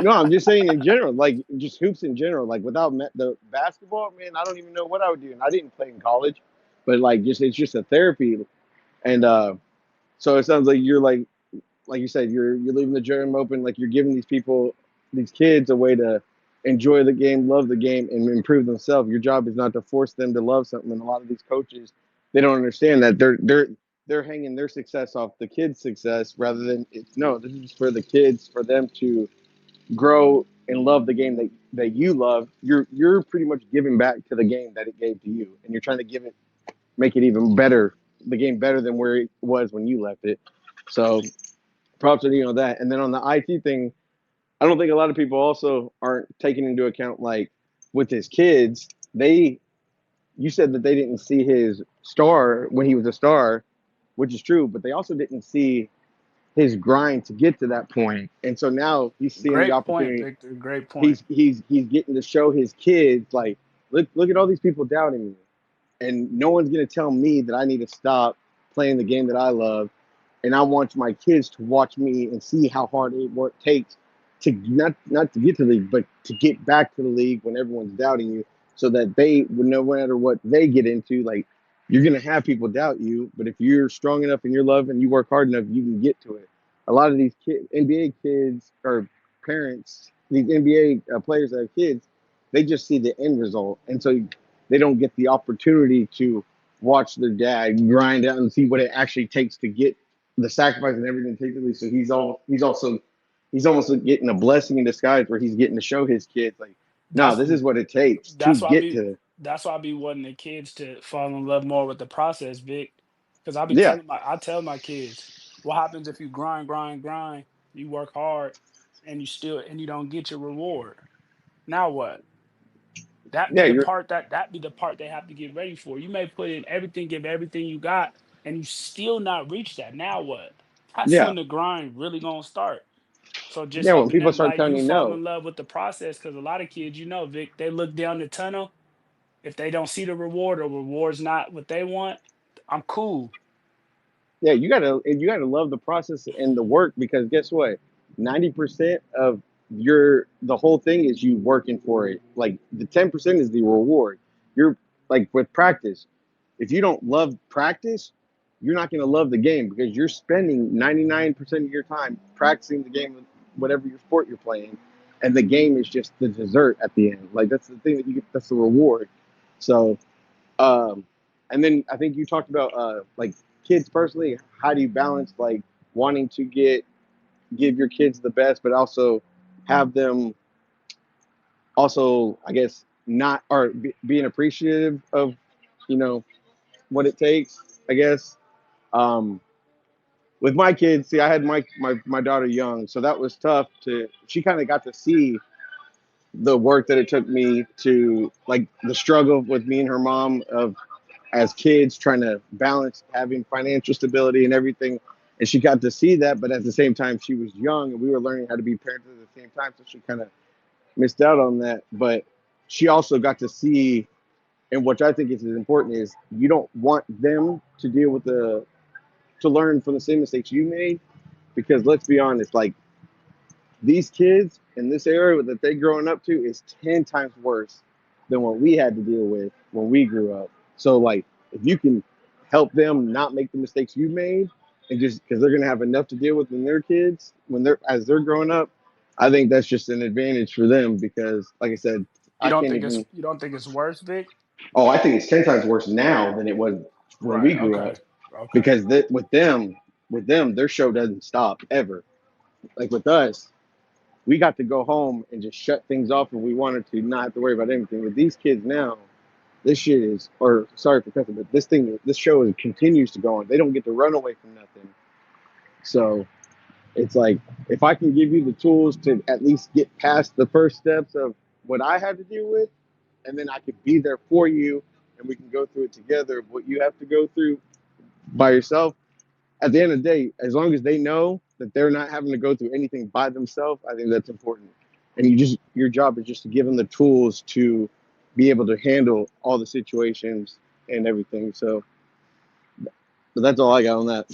No, I'm just saying in general, like just hoops in general. Like without the basketball, man, I don't even know what I would do. And I didn't play in college, but like just it's just a therapy. And so it sounds like you're like you said, you're leaving the gym open, like you're giving these kids a way to enjoy the game, love the game, and improve themselves. Your job is not to force them to love something. And a lot of these coaches, they don't understand that they're hanging their success off the kids' success rather than it's no, this is for the kids, for them to grow and love the game that you love. You're pretty much giving back to the game that it gave to you, and you're trying to make it even better, the game better than where it was when you left it. So props to that. And then on the IT thing, I don't think a lot of people also aren't taking into account like with his kids. You said that they didn't see his star when he was a star, which is true, but they also didn't see his grind to get to that point. And so now he's seeing the Great point, opportunity. Victor. Great point. He's getting to show his kids like look at all these people doubting me, and no one's gonna tell me that I need to stop playing the game that I love, and I want my kids to watch me and see how hard it takes to not to get to the league, but to get back to the league when everyone's doubting you, so that they, no matter what they get into, like you're gonna have people doubt you, but if you're strong enough in your love and you work hard enough, you can get to it. A lot of these NBA kids or parents, these NBA players that have kids, they just see the end result, and so they don't get the opportunity to watch their dad grind out and see what it actually takes to get the sacrifice and everything it takes to leave. So he's almost getting a blessing in disguise where he's getting to show his kids like, no, That's this is what it takes to that's why I get be to that's why I be wanting the kids to fall in love more with the process, Vic. Because yeah. I tell my kids, what happens if you grind, grind, grind, you work hard, and you don't get your reward. Now what? That be Yeah, the you're part that be the part they have to get ready for. You may put in everything, give everything you got, and you still not reach that. Now what? That's yeah, when the grind really gonna start. So just yeah. When helping people them start like telling you you fall no, in love with the process, because a lot of kids, Vic, they look down the tunnel. If they don't see the reward or reward's not what they want, I'm cool. yeah, you gotta love the process and the work because guess what? 90% of the whole thing is you working for it. Like the 10% is the reward. You're like with practice. If you don't love practice, you're not gonna love the game because you're spending 99% of your time practicing the game, whatever your sport you're playing, and the game is just the dessert at the end. Like that's the thing that you get. That's the reward. So um, and then I think you talked about like kids personally. How do you balance like wanting to give your kids the best, but also have them also, I guess, not or being appreciative of you know what it takes. I guess with my kids, see, I had my daughter young, so that was tough. To she kind of got to see the work that it took me to like the struggle with me and her mom of as kids trying to balance having financial stability and everything. And she got to see that, but at the same time, she was young and we were learning how to be parents at the same time. So she kind of missed out on that. But she also got to see, and what I think is important is you don't want them to deal with to learn from the same mistakes you made. Because let's be honest, like these kids in this area that they're growing up to is 10 times worse than what we had to deal with when we grew up. So, like, if you can help them not make the mistakes you made, and just because they're going to have enough to deal with when they're kids, as they're growing up, I think that's just an advantage for them because, like I said, I can't even. You don't think it's worse, Vic? Oh, I think it's 10 times worse now than it was when we Right. grew up Okay. Okay. because with them, their show doesn't stop ever. Like with us, we got to go home and just shut things off if we wanted to, not have to worry about anything. With these kids now, this shit is, or sorry for cussing, but this show continues to go on. They don't get to run away from nothing. So it's like, if I can give you the tools to at least get past the first steps of what I had to deal with, and then I could be there for you and we can go through it together, what you have to go through by yourself, at the end of the day, as long as they know that they're not having to go through anything by themselves, I think that's important. And your job is just to give them the tools to be able to handle all the situations and everything. So, but that's all I got on that.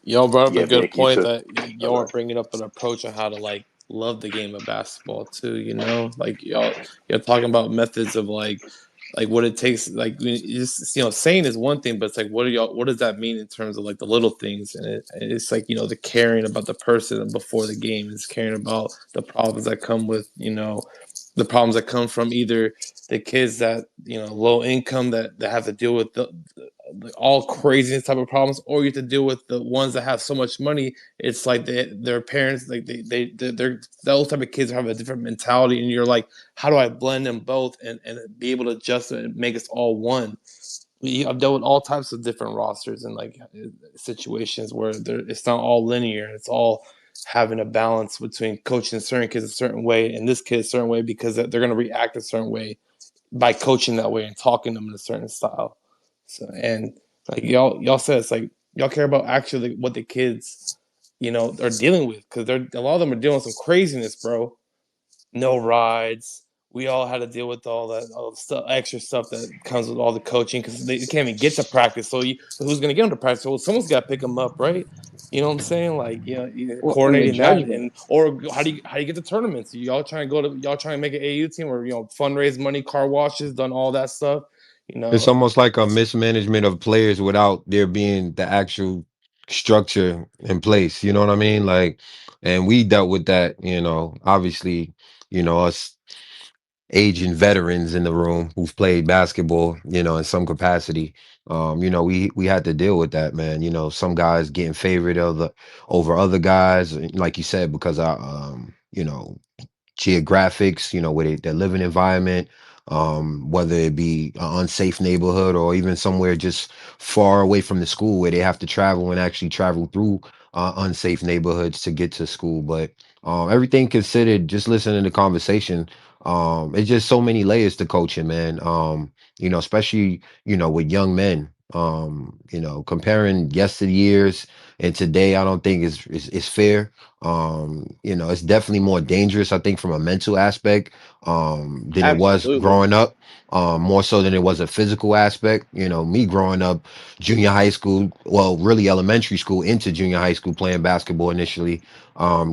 Y'all brought up a Yeah, good Vic, you point took. that Oh, y'all are God. bringing up an approach on how to like love the game of basketball too. Like y'all talking about methods of like what it takes. Like just saying is one thing, but it's like what does that mean in terms of like the little things? And it's like the caring about the person before the game. It's caring about the problems that come with the problems that come from either the kids that low income that have to deal with all craziness type of problems, or you have to deal with the ones that have so much money. It's like their parents, like they're those type of kids have a different mentality, and you're like, how do I blend them both and be able to adjust it and make us all one? I've dealt with all types of different rosters and like situations where it's not all linear. It's all having a balance between coaching certain kids a certain way and this kid a certain way because they're going to react a certain way by coaching that way and talking to them in a certain style. So and like y'all said, it's like y'all care about actually what the kids are dealing with because they're a lot of them are dealing with some craziness, bro. No rides. We all had to deal with all the stuff, extra stuff that comes with all the coaching because they can't even get to practice. So who's gonna get them to practice? Well, someone's got to pick them up, right? You know what I'm saying? Like, Well, and the coordinating that, judgment. and or how do you get to tournaments? Y'all trying to make an AU team or fundraise money, car washes, done all that stuff. It's You almost like a mismanagement of players without there being the actual structure in place. You know what I mean? Like, and we dealt with that, obviously, us aging veterans in the room who've played basketball, in some capacity. We had to deal with that, man. Some guys getting favored over other guys, like you said, because geographics, where their living environment, whether it be an unsafe neighborhood or even somewhere just far away from the school where they have to travel and actually travel through unsafe neighborhoods to get to school. But everything considered, just listening to the conversation, it's just so many layers to coaching, man. Especially with young men. Comparing yesteryears and today, I don't think is fair. It's definitely more dangerous, I think, from a mental aspect than it was Absolutely. growing up. More so than it was a physical aspect. Me growing up, junior high school, well, really elementary school into junior high school, playing basketball initially.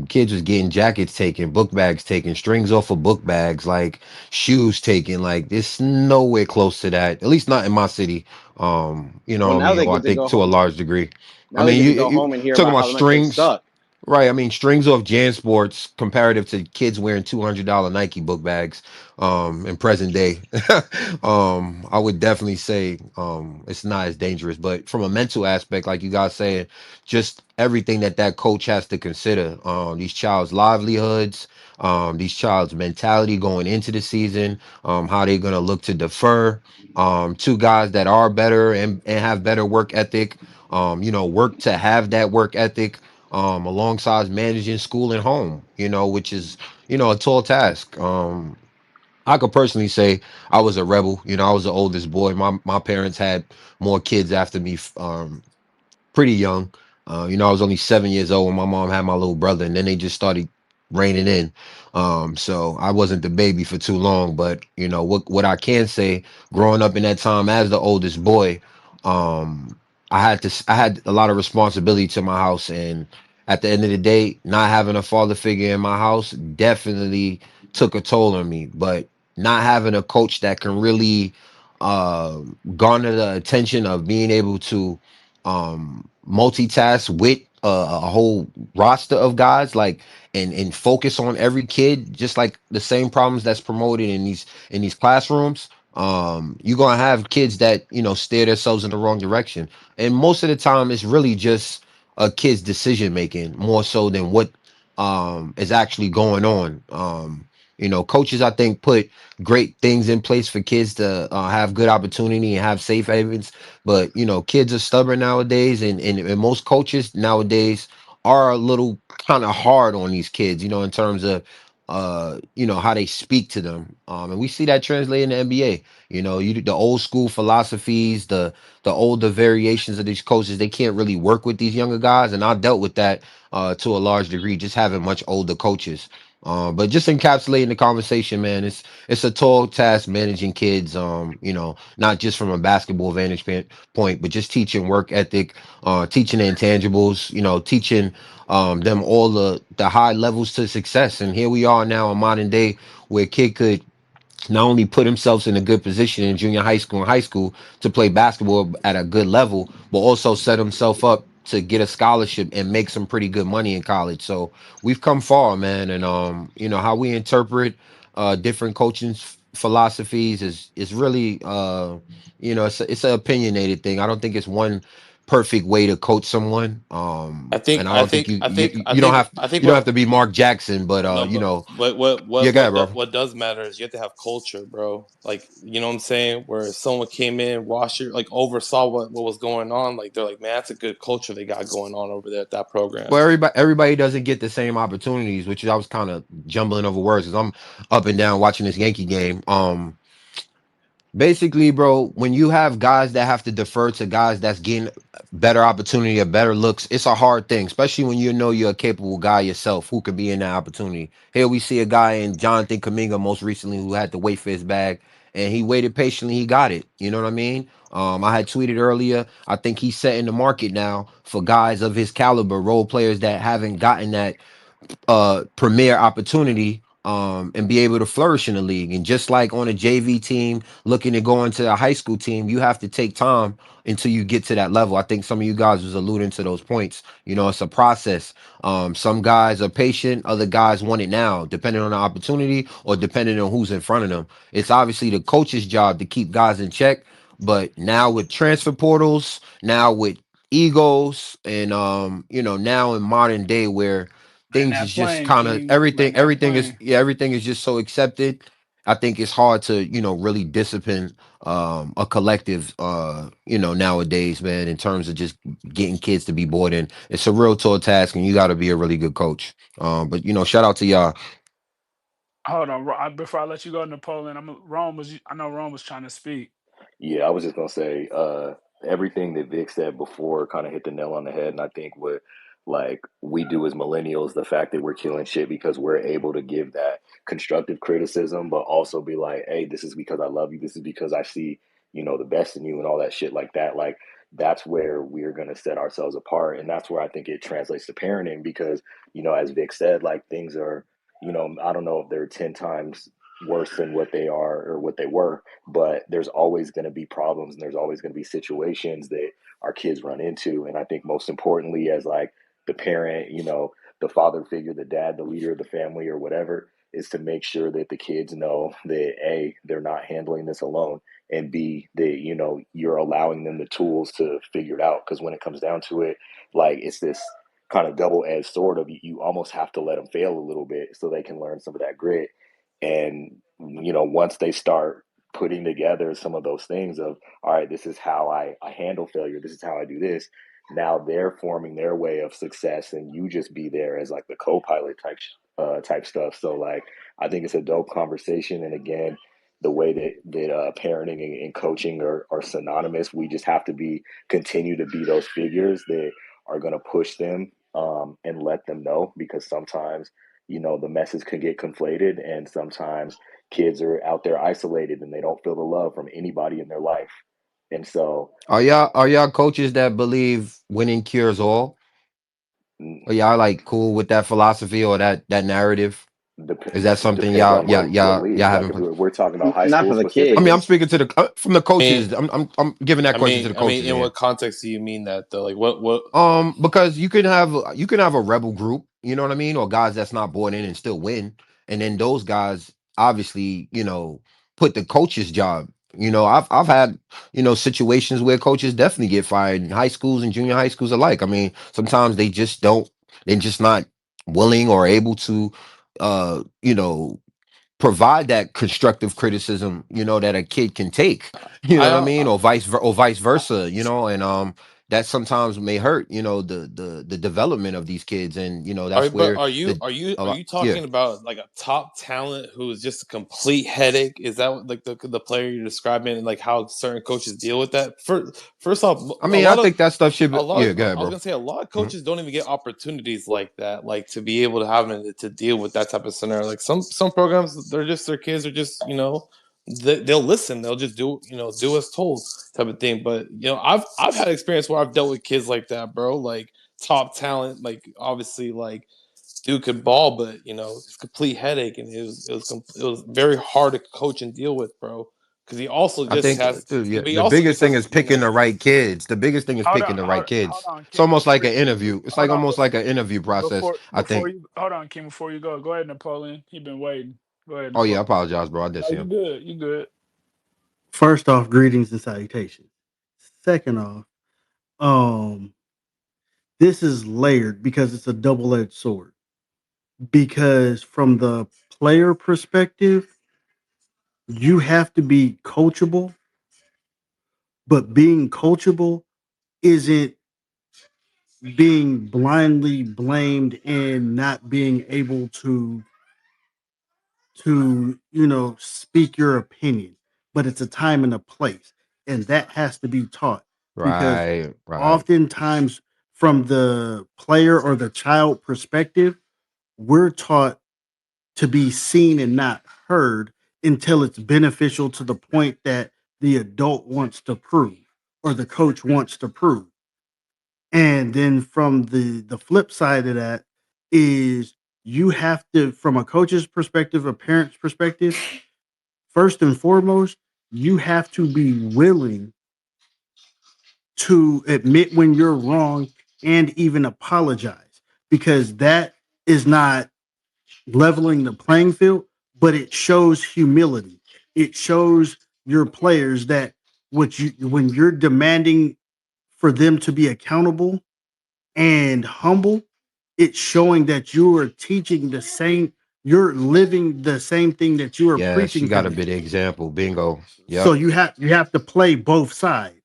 Kids was getting jackets taken, book bags taken, strings off of book bags, like shoes taken. Like it's nowhere close to that. At least not in my city. You know Well, what I now mean? they Or I get to think go to a home. large degree. I Now they mean, get you to go you home and hear talking about about how much they strings. suck. Right. I mean, strings off Jan Sports comparative to kids wearing $200 Nike book bags in present day. I would definitely say it's not as dangerous, but from a mental aspect, like you guys saying, just everything that coach has to consider, these child's livelihoods, these child's mentality going into the season, how they're going to look to defer, two guys that are better and have better work ethic, work to have that work ethic alongside managing school and home, which is, a tall task. I could personally say I was a rebel. I was the oldest boy. My parents had more kids after me, pretty young. I was only 7 years old when my mom had my little brother, and then they just started reining in. So I wasn't the baby for too long. But what I can say, growing up in that time as the oldest boy, um, I had a lot of responsibility to my house, and at the end of the day, not having a father figure in my house definitely took a toll on me. But not having a coach that can really garner the attention of being able to multitask with a whole roster of guys, like and focus on every kid, just like the same problems that's promoted in these classrooms. You're gonna have kids that steer themselves in the wrong direction, and most of the time it's really just a kid's decision making more so than what is actually going on. Coaches, I think, put great things in place for kids to have good opportunity and have safe havens, but kids are stubborn nowadays, and most coaches nowadays are a little kind of hard on these kids, in terms of how they speak to them. And we see that translate in the NBA. The old school philosophies, the older variations of these coaches, they can't really work with these younger guys. And I dealt with that to a large degree, just having much older coaches. But just encapsulating the conversation, man, it's a tall task managing kids. Not just from a basketball point, but just teaching work ethic, teaching the intangibles, teaching them all the high levels to success. And here we are now in modern day where a kid could not only put himself in a good position in junior high school and high school to play basketball at a good level, but also set himself up to get a scholarship and make some pretty good money in college. So we've come far, man. And how we interpret different coaching philosophies is really it's an opinionated thing. I don't think it's one perfect way to coach someone. I think And I I don't think think you I you think you I you don't think have I think you don't have what to be Mark Jackson, but no, but yeah, go ahead, bro. what does matter is you have to have culture, bro. Like, you know what I'm saying? Where if someone came in, watched your, like, oversaw what was going on, like they're like, man, that's a good culture they got going on over there at that program. Well, everybody doesn't get the same opportunities, which is I was kind of jumbling over words because I'm up and down watching this Yankee game. Basically, bro, when you have guys that have to defer to guys that's getting better opportunity or better looks, it's a hard thing, especially when you know you're a capable guy yourself who could be in that opportunity. Here we see a guy in Jonathan Kaminga most recently who had to wait for his bag, and he waited patiently. He got it. You know what I mean? I had tweeted earlier. I think he's setting the market now for guys of his caliber, role players that haven't gotten that premier opportunity and be able to flourish in the league. And just like on a JV team looking to go into a high school team, you have to take time until you get to that level. I think some of you guys was alluding to those points. It's a process. Some guys are patient, other guys want it now, depending on the opportunity or depending on who's in front of them. It's obviously the coach's job to keep guys in check. But now with transfer portals, now with egos, and now in modern day where Land things that is just plane, kind of King. everything Land that everything is plane. yeah everything is just so accepted. I think it's hard to, really discipline a collective, nowadays, man, in terms of just getting kids to be bought in. It's a real tall task, and you got to be a really good coach. But shout out to y'all. Hold on, before I let you go, Napoleon. Rome was. I know Rome was trying to speak. Yeah, I was just gonna say, everything that Vic said before kind of hit the nail on the head, and I think what like we do as millennials, the fact that we're killing shit because we're able to give that constructive criticism, but also be like, hey, this is because I love you, this is because I see, the best in you and all that shit like that. Like that's where we're gonna set ourselves apart, and that's where I think it translates to parenting because, as Vic said, like things are, I don't know if they're 10 times worse than what they are or what they were, but there's always going to be problems and there's always going to be situations that our kids run into. And I think most importantly, as like the parent, the father figure, the dad, the leader of the family or whatever, is to make sure that the kids know that A, they're not handling this alone, and B, that you're allowing them the tools to figure it out. Because when it comes down to it, like it's this kind of double-edged sword of you almost have to let them fail a little bit so they can learn some of that grit. And once they start putting together some of those things of, all right, this is how I handle failure, this is how I do this, now they're forming their way of success and you just be there as like the co-pilot type stuff. So like I think it's a dope conversation, and again, the way that parenting and coaching are synonymous. We just have to continue to be those figures that are going to push them, and let them know, because sometimes the message can get conflated, and sometimes kids are out there isolated and they don't feel the love from anybody in their life. And so, Are y'all coaches that believe winning cures all? Are y'all like cool with that philosophy or that narrative? Is that something depends y'all on y'all what y'all y'all league. Like haven't if put? we're talking about high Not school for the I mean, I'm specifically, kids. speaking to the from the I mean, coaches. I'm giving that I question to mean, the I mean, coaches in here. what context do you mean that though? Like, what? Because you can have a rebel group, you know what I mean, or guys that's not bought in and still win, and then those guys obviously, put the coach's job. I've had situations where coaches definitely get fired in high schools and junior high schools alike. I mean, sometimes they just don't, they're just not willing or able to, provide that constructive criticism, that a kid can take, you know what I I mean, or vice versa, and that sometimes may hurt, the development of these kids, and Are that's but where the a are lot, you yeah. talking about like a top talent who is just a complete headache? Is that like the player you're describing, and like how certain coaches deal with that? First off, I a mean, I lot of think that stuff should be, a lot yeah, of go ahead, I was bro. gonna say a lot of Mhm. coaches don't even get opportunities like that, like to be able to have them to deal with that type of scenario. Like some programs, they're just their kids are just they'll listen, they'll just do as told type of thing. But I've had experience where I've dealt with kids like that, bro. Like top talent, like obviously like dude could ball, but it's a complete headache, and it was very hard to coach and deal with, bro. Because he also I just think has yeah, he the also biggest just thing has is picking the right kids. The biggest thing is picking the right Hold kids. on, It's King. almost like an interview. It's like Hold on, almost like an interview process, I before think. you hold on, King. Before you go ahead, Napoleon. He been waiting. Go ahead, Oh yeah, I Napoleon. apologize, bro. I did No, see you him. good. You good. First off, greetings and salutations. Second off, um, this is layered because it's a double-edged sword. Because from the player perspective, you have to be coachable, but being coachable isn't being blindly blamed and not being able to speak your opinion, but it's a time and a place, and that has to be taught because Right, right. oftentimes from the player or the child perspective, we're taught to be seen and not heard until it's beneficial to the point that the adult wants to prove or the coach wants to prove. And then from the flip side of that is you have to, from a coach's perspective, a parent's perspective, first and foremost, you have to be willing to admit when you're wrong and even apologize, because that is not leveling the playing field, but it shows humility. It shows your players that when you're demanding for them to be accountable and humble, it's showing that you are teaching the same. you're living the same thing that you are Yes, you preaching to got to them. be the example. Bingo. So Yep. you have to play both sides.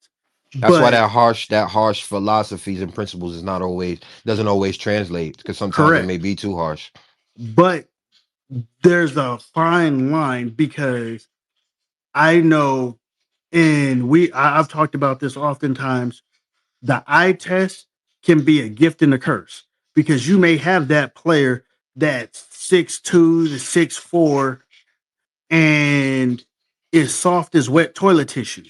That's why But that harsh philosophies and principles is not always doesn't always translate because sometimes it correct. may be too harsh. But there's a fine line because I know, and I've talked about this oftentimes. The eye test can be a gift and a curse because you may have that player that's 6'2" to 6'4" and is soft as wet toilet tissue.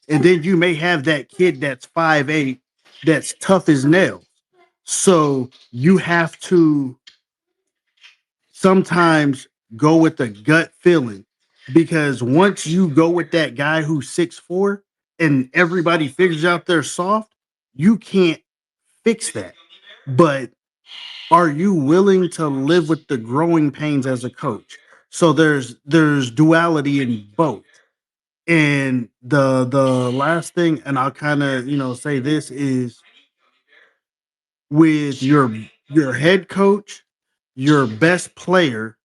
And then you may have that kid that's 5'8" that's tough as nails. So you have to sometimes go with the gut feeling because once you go with that guy who's 6'4" and everybody figures out they're soft, you can't fix that. But are you willing to live with the growing pains as a coach? So there's duality in both. And the last thing, and I'll kind of say this is with your head coach, your best player,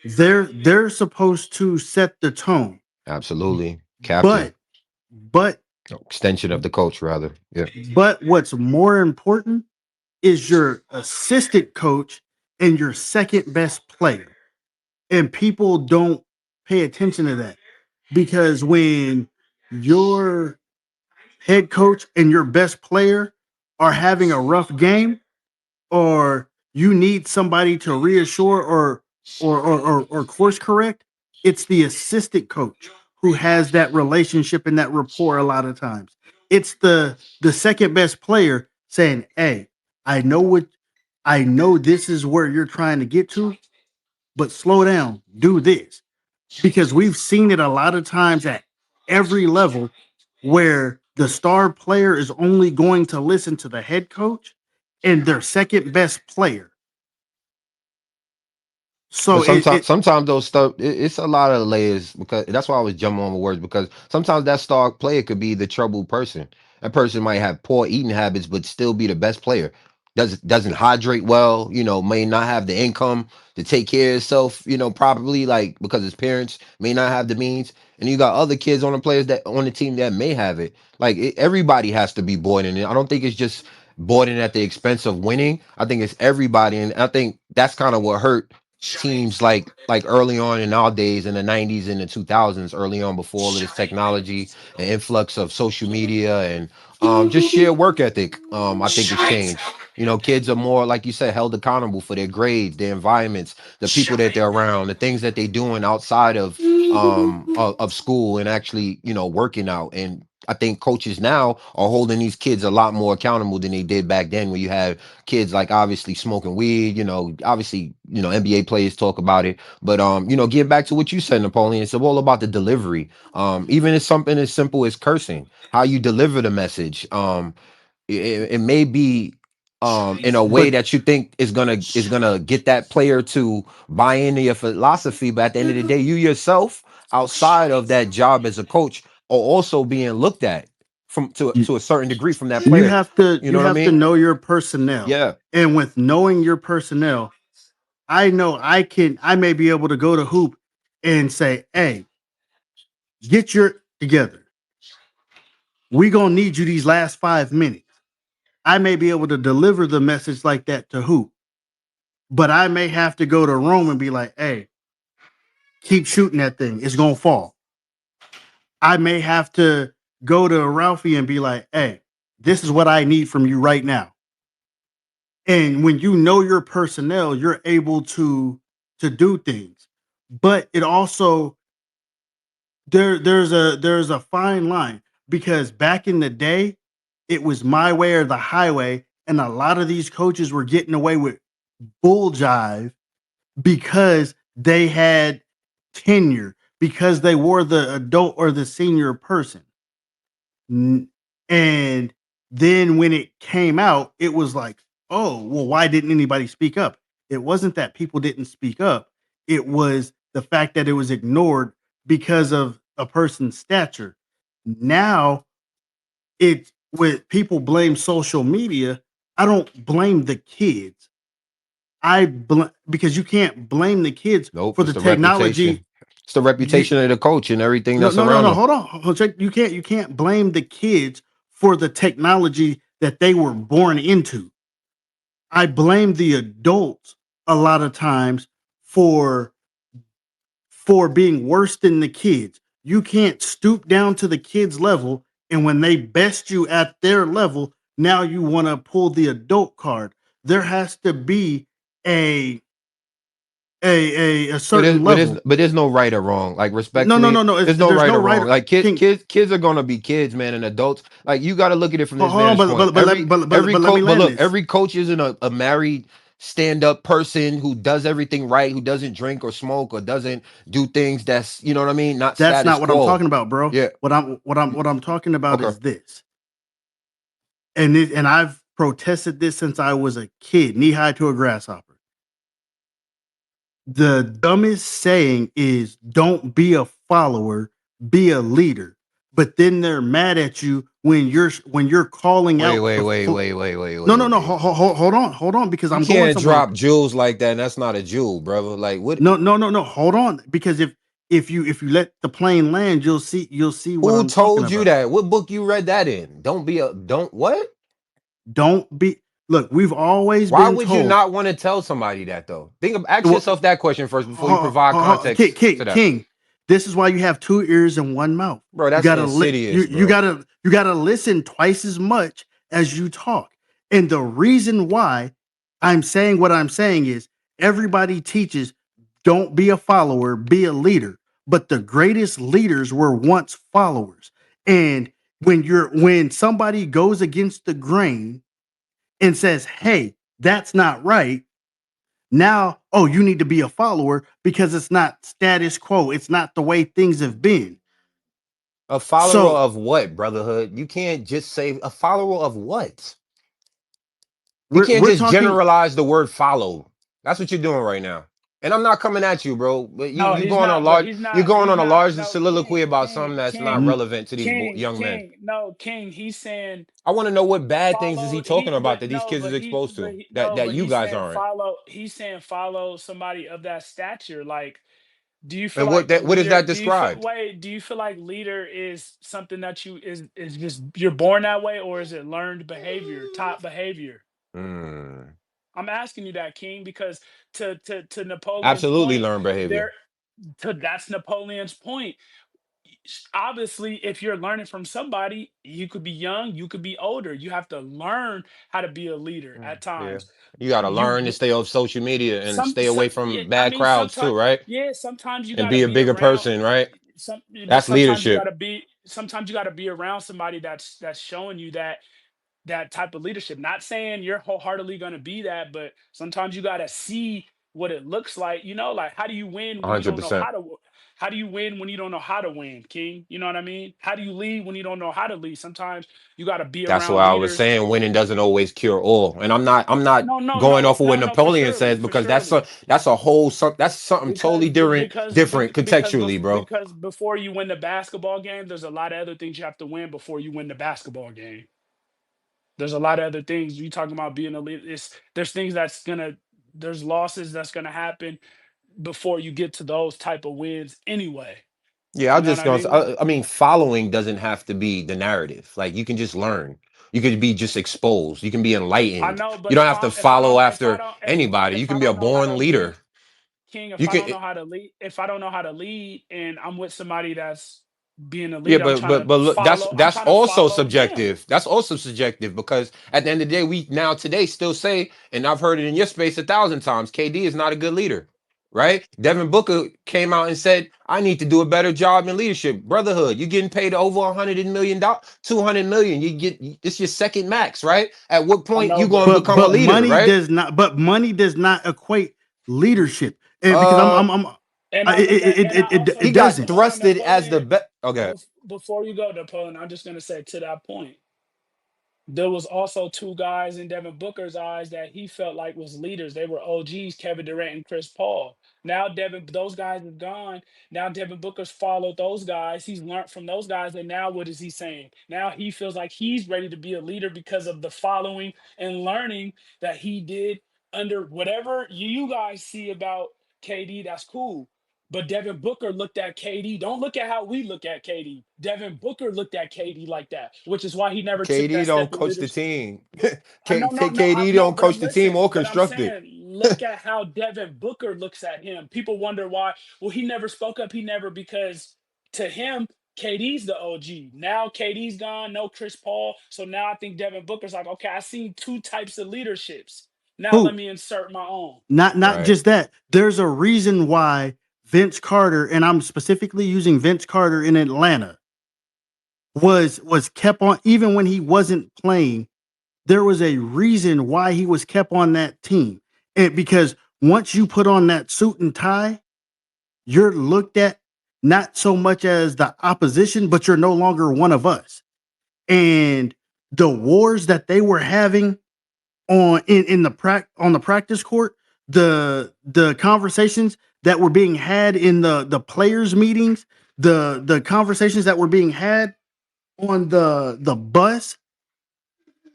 they're supposed to set the tone. Absolutely. Captain. But but No, extension of the coach, rather. Yeah. but what's more important is your assistant coach and your second best player. And people don't pay attention to that because when your head coach and your best player are having a rough game, or you need somebody to reassure or course correct, it's the assistant coach who has that relationship and that rapport a lot of times. It's the second best player saying, "Hey, I know this is where you're trying to get to, but slow down, do this." Because we've seen it a lot of times at every level where the star player is only going to listen to the head coach and their second best player. So But it, sometimes, it sometimes those stuff, it's a lot of layers because that's why I was jumping on the words because sometimes that star player could be the troubled person. That person might have poor eating habits, but still be the best player. Doesn't hydrate well, may not have the income to take care of himself, properly, like because his parents may not have the means. And you got other kids on the players that on the team that may have it. Like everybody has to be bought in. I don't think it's just bought in at the expense of winning. I think it's everybody, and I think that's kind of what hurt teams like early on in our days in the 90s and the 2000s, early on before all of this technology and influx of social media and just sheer work ethic. I think it's changed. Kids are more, like you said, held accountable for their grades, their environments, the people that they're around, the things that they're doing outside of school and actually working out. And I think coaches now are holding these kids a lot more accountable than they did back then when you had kids like obviously smoking weed, obviously, NBA players talk about it. But getting back to what you said, Napoleon, it's all about the delivery. Even it's something as simple as cursing, how you deliver the message. It may be in a way but that you think is gonna get that player to buy into your philosophy, but at the end of the day, you yourself, outside of that job as a coach, are also being looked at from to a certain degree from that you player. have to You you know what I have to mean? know your personnel. Yeah. And with knowing your personnel, I know I may be able to go to hoop and say, "Hey, get your together. We gonna need you these last 5 minutes." I may be able to deliver the message like that to hoop, but I may have to go to Rome and be like, "Hey, keep shooting that thing. It's gonna fall." I may have to go to Ralphie and be like, "Hey, this is what I need from you right now." And when you know your personnel, you're able to do things. But it also there's a fine line because back in the day, it was my way or the highway, and a lot of these coaches were getting away with bull jive because they had tenure, because they were the adult or the senior person. And then when it came out, it was like, "Oh, well, why didn't anybody speak up?" It wasn't that people didn't speak up. It was the fact that it was ignored because of a person's stature. Now, it's with people blame social media. I don't blame the kids. because you can't blame the kids Nope, for it's the the technology. reputation. It's the You reputation of the coach and everything no that's no no around no him. hold on. Check. You can't blame the kids for the technology that they were born into. I blame the adults a lot of times for being worse than the kids. You can't stoop down to the kids' level, and when they best you at their level, now you want to pull the adult card. There has to be a a certain level. But there's no right or wrong. Like No, no, respectfully, no, no. there's no There's right no or right. wrong. Like King, kids are gonna be kids, man, and adults. Like you got to look at it from this hold on, vantage point. Every let me coach, but land look, this. every coach isn't a married stand up person who does everything right, who doesn't drink or smoke or doesn't do things that's you know what I mean, not That's status not what I'm quo. talking about, bro. Yeah. What I'm talking about Okay. is this, and I've protested this since I was a kid, knee high to a grasshopper. The dumbest saying is don't be a follower, be a leader. But then they're mad at you when you're calling Wait, out wait, the wait, wait, wait, wait, no, wait, no, no, wait. hold on, because You I'm going can't somewhere. drop jewels like that, and that's not a jewel, brother. Like what? No, no, no, no, hold on, because if you let the plane land, you'll see what Who I'm talking told you about. that? What book you read that in? Don't what? Don't be Look, we've always Why been would you told. not want to tell somebody that though? Ask Well, yourself that question first before you provide King, context to King, that. King. This is why you have two ears and one mouth. Bro, You that's gotta insidious, bro. you gotta listen twice as much as you talk. And the reason why I'm saying what I'm saying is everybody teaches don't be a follower, be a leader. But the greatest leaders were once followers. And when somebody goes against the grain and says, "Hey, that's not right," now, oh, you need to be a follower because it's not status quo. It's not the way things have been. A follower So of what, brotherhood? You can't just say a follower of what? You we're can't we're just talking. generalize the word follow. That's what you're doing right now. And I'm not coming at you, bro. But No, he's not. But he's you're not. going He's on a not. large No, soliloquy King, about something King, that's not King, n- relevant to these King, young men. King. No, King. He's saying I want to know what bad things is he followed. talking But about that these no, kids is exposed to that but you he's guys saying aren't. follow. He's saying follow somebody of that stature. Like, do you feel And like a what does leader? that describe? Do you feel like leader is something that is just you're born that way, or is it learned behavior, top behavior? Hmm. I'm asking you that, King, because to Napoleon's Absolutely point, learn behavior. there to that's Napoleon's point. Obviously, if you're learning from somebody, you could be young, you could be older. You have to learn how to be a leader at Yeah. times. You got to You learn to stay off social media and stay some away yeah, from I bad mean crowds sometimes too, right? yeah, sometimes you And got to be a be bigger around person, right? some but That's leadership. sometimes you got to be around somebody that's showing you that type of leadership. Not saying you're wholeheartedly going to be that, but sometimes you got to see what it looks like. Like how do you win when you don't know 100%. how to? How do you win when you don't know how to win, King? You know what I mean? How do you lead when you don't know how to lead? Sometimes you got to be That's around why I was leaders. saying winning doesn't always cure all. And I'm not No, no, going no, off of what no, no, for Napoleon surely, says for because surely. that's a whole that's something Because totally be- different contextually, bro. because before you win the basketball game, there's a lot of other things you have to win before you win the basketball game. There's a lot of other things you talking about being a leader. There's things there's losses that's gonna happen before you get to those type of wins anyway. Yeah, I You know what just I gonna mean? I mean following doesn't have to be the narrative. Like you can just learn. You could be just exposed. You can be I enlightened. know, You but don't have to follow after anybody. You if I can be a don't know how to born leader. lead, King, if You I can don't know how to lead, if I don't know how to lead, and I'm with somebody that's being a Yeah, leader, I'm trying to but look, follow. I'm that's trying to also follow them. subjective. That's also subjective because at the end of the day, we now today still say, and I've heard it in your space 1,000 times, KD is not a good leader, right? Devin Booker came out and said, "I need to do a better job in leadership, brotherhood. You're getting paid over $100 million, 200 million. You get it's your second max, right? At what I point know, you but going to become a leader, right? money does not equate leadership. And because Uh, I'm and I look at and I he it also got doesn't. hold on, thrusted as the Napoleon. best. Okay, Before you go, Napoleon, I'm just gonna say to that point. There was also two guys in Devin Booker's eyes that he felt like was leaders. They were OGs, Kevin Durant and Chris Paul. Now those guys are gone. Now Devin Booker's followed those guys. He's learned from those guys. And now what is he saying? Now he feels like he's ready to be a leader because of the following and learning that he did under whatever you guys see about KD, that's cool. But Devin Booker looked at KD. Don't look at how we look at KD. Devin Booker looked at KD like that, which is why he never took KD that don't step in coach the leadership. team. No, KD no, don't but coach the team listen, or but I'm construct it. saying, look at how Devin Booker looks at him. People wonder why. Well, he never spoke up. He never, because to him, KD's the OG. Now KD's gone. No Chris Paul. So now I think Devin Booker's like, okay, I seen two types of leaderships. Now let Who? me insert my own. Not Right. just that. There's a reason why Vince Carter, and I'm specifically using Vince Carter in Atlanta, was kept on even when he wasn't playing. There was a reason why he was kept on that team. And because once you put on that suit and tie, you're looked at not so much as the opposition, but you're no longer one of us. And the wars that they were having in on the practice court, the conversations that were being had in the players meetings, the conversations that were being had on the bus,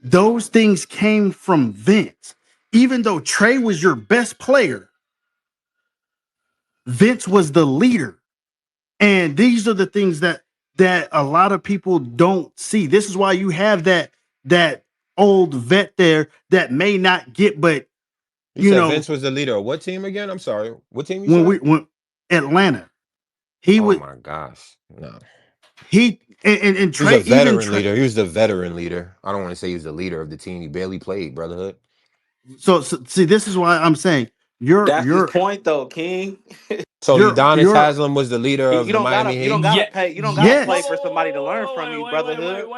those things came from Vince. Even though Trey was your best player, Vince was the leader. And these are the things that a lot of people don't see. This is why you have that old vet there that may not get, but You you said know, Vince was the leader of what team again? I'm sorry. What team you when said? we when Atlanta, he Oh would my gosh. No. he and He was a Trey, even veteran Trey. leader. He was the veteran leader. I don't want to say he was the leader of the team. He barely played, brotherhood. So see, this is why I'm saying you're That's his you're point, though, King. So you're Udonis you're Haslam was the leader of the Miami You don't Heat. gotta Yeah, pay. You don't gotta yeah. play yes. for somebody to learn from you, brotherhood.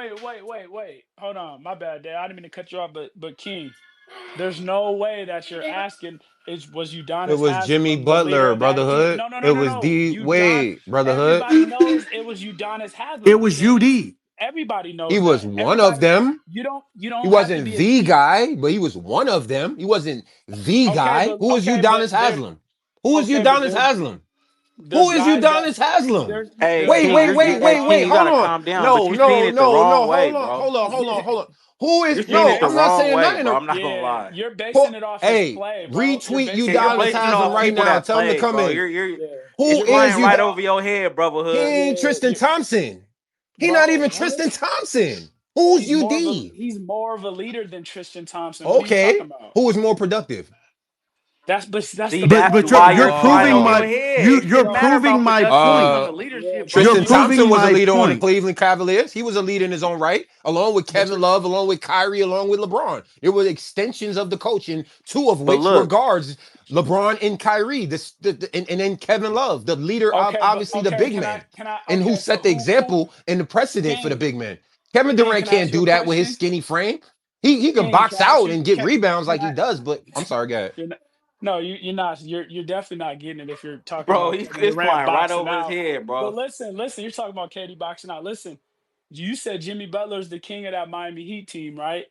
Wait. Hold on. My bad, Dad. I didn't mean to cut you off, but King, there's no way that you're asking is was It Udonis was Jimmy Haslam the leader Butler, of that team? brotherhood. It was No. D Udon. Wade, brotherhood. Everybody knows it was Udonis It Haslam, was King. UD. Everybody He knows was that. one of Everybody. them. You He don't have to wasn't be a the deep. guy, but he was one of them. He wasn't the guy. Who was But Udonis there. Haslam? Who is Okay, but Udonis Haslam? Who there's is guys that Udonis Haslam? Hey, there's King, guys that King, you Hold gotta on. calm down. But No, you seeing no, it the no, wrong no. way, Hold on, bro. hold on, hold on, hold on. Who You're is seeing no? it the I'm not wrong saying way, nothing. bro. I'm not gonna Yeah, lie. you're basing it off his Hey, play, bro. You're retweet basing it King, you're off Udonis his basing it Haslam off right play. people now. that Tell him to played, come bro. in. Yeah, It's Who you're is flying basing right it Udonis? off. over your head, He brotherhood. ain't Yeah, Tristan Thompson. He not bro. even What? Tristan Thompson. Who's UD? He's more of a leader than Tristan Thompson. What are you Okay. talking about? Who is more productive? That's See, the But that's point. but You're why you're you're not flying proving over no your my head. you're It matter proving about my production point. from Uh the leadership, but You're Tristan brotherhood. proving Thompson was a my leader on the point. Cleveland Cavaliers. He was a leader in his own right, along with but Kevin you're Love, along with Kyrie, along with LeBron. There were extensions of the coaching, two of But which were look, guards, LeBron and Kyrie, and then Kevin Love, the leader of okay. But obviously the okay. big man, Can I? and who Okay. So set the who example and the precedent for the King big man. Kevin King? Durant Can I ask can't you a do that with his question? skinny frame. He can King, box can I ask out you? and get rebounds like he I? does, but I'm sorry, guys. You're not, no, you're not. You're definitely not getting it if you're talking bro, about Kevin it's Durant flying right boxing over his out. head, But bro. listen, you're talking about KD boxing out. Listen, you said Jimmy Butler's the king of that Miami Heat team, right?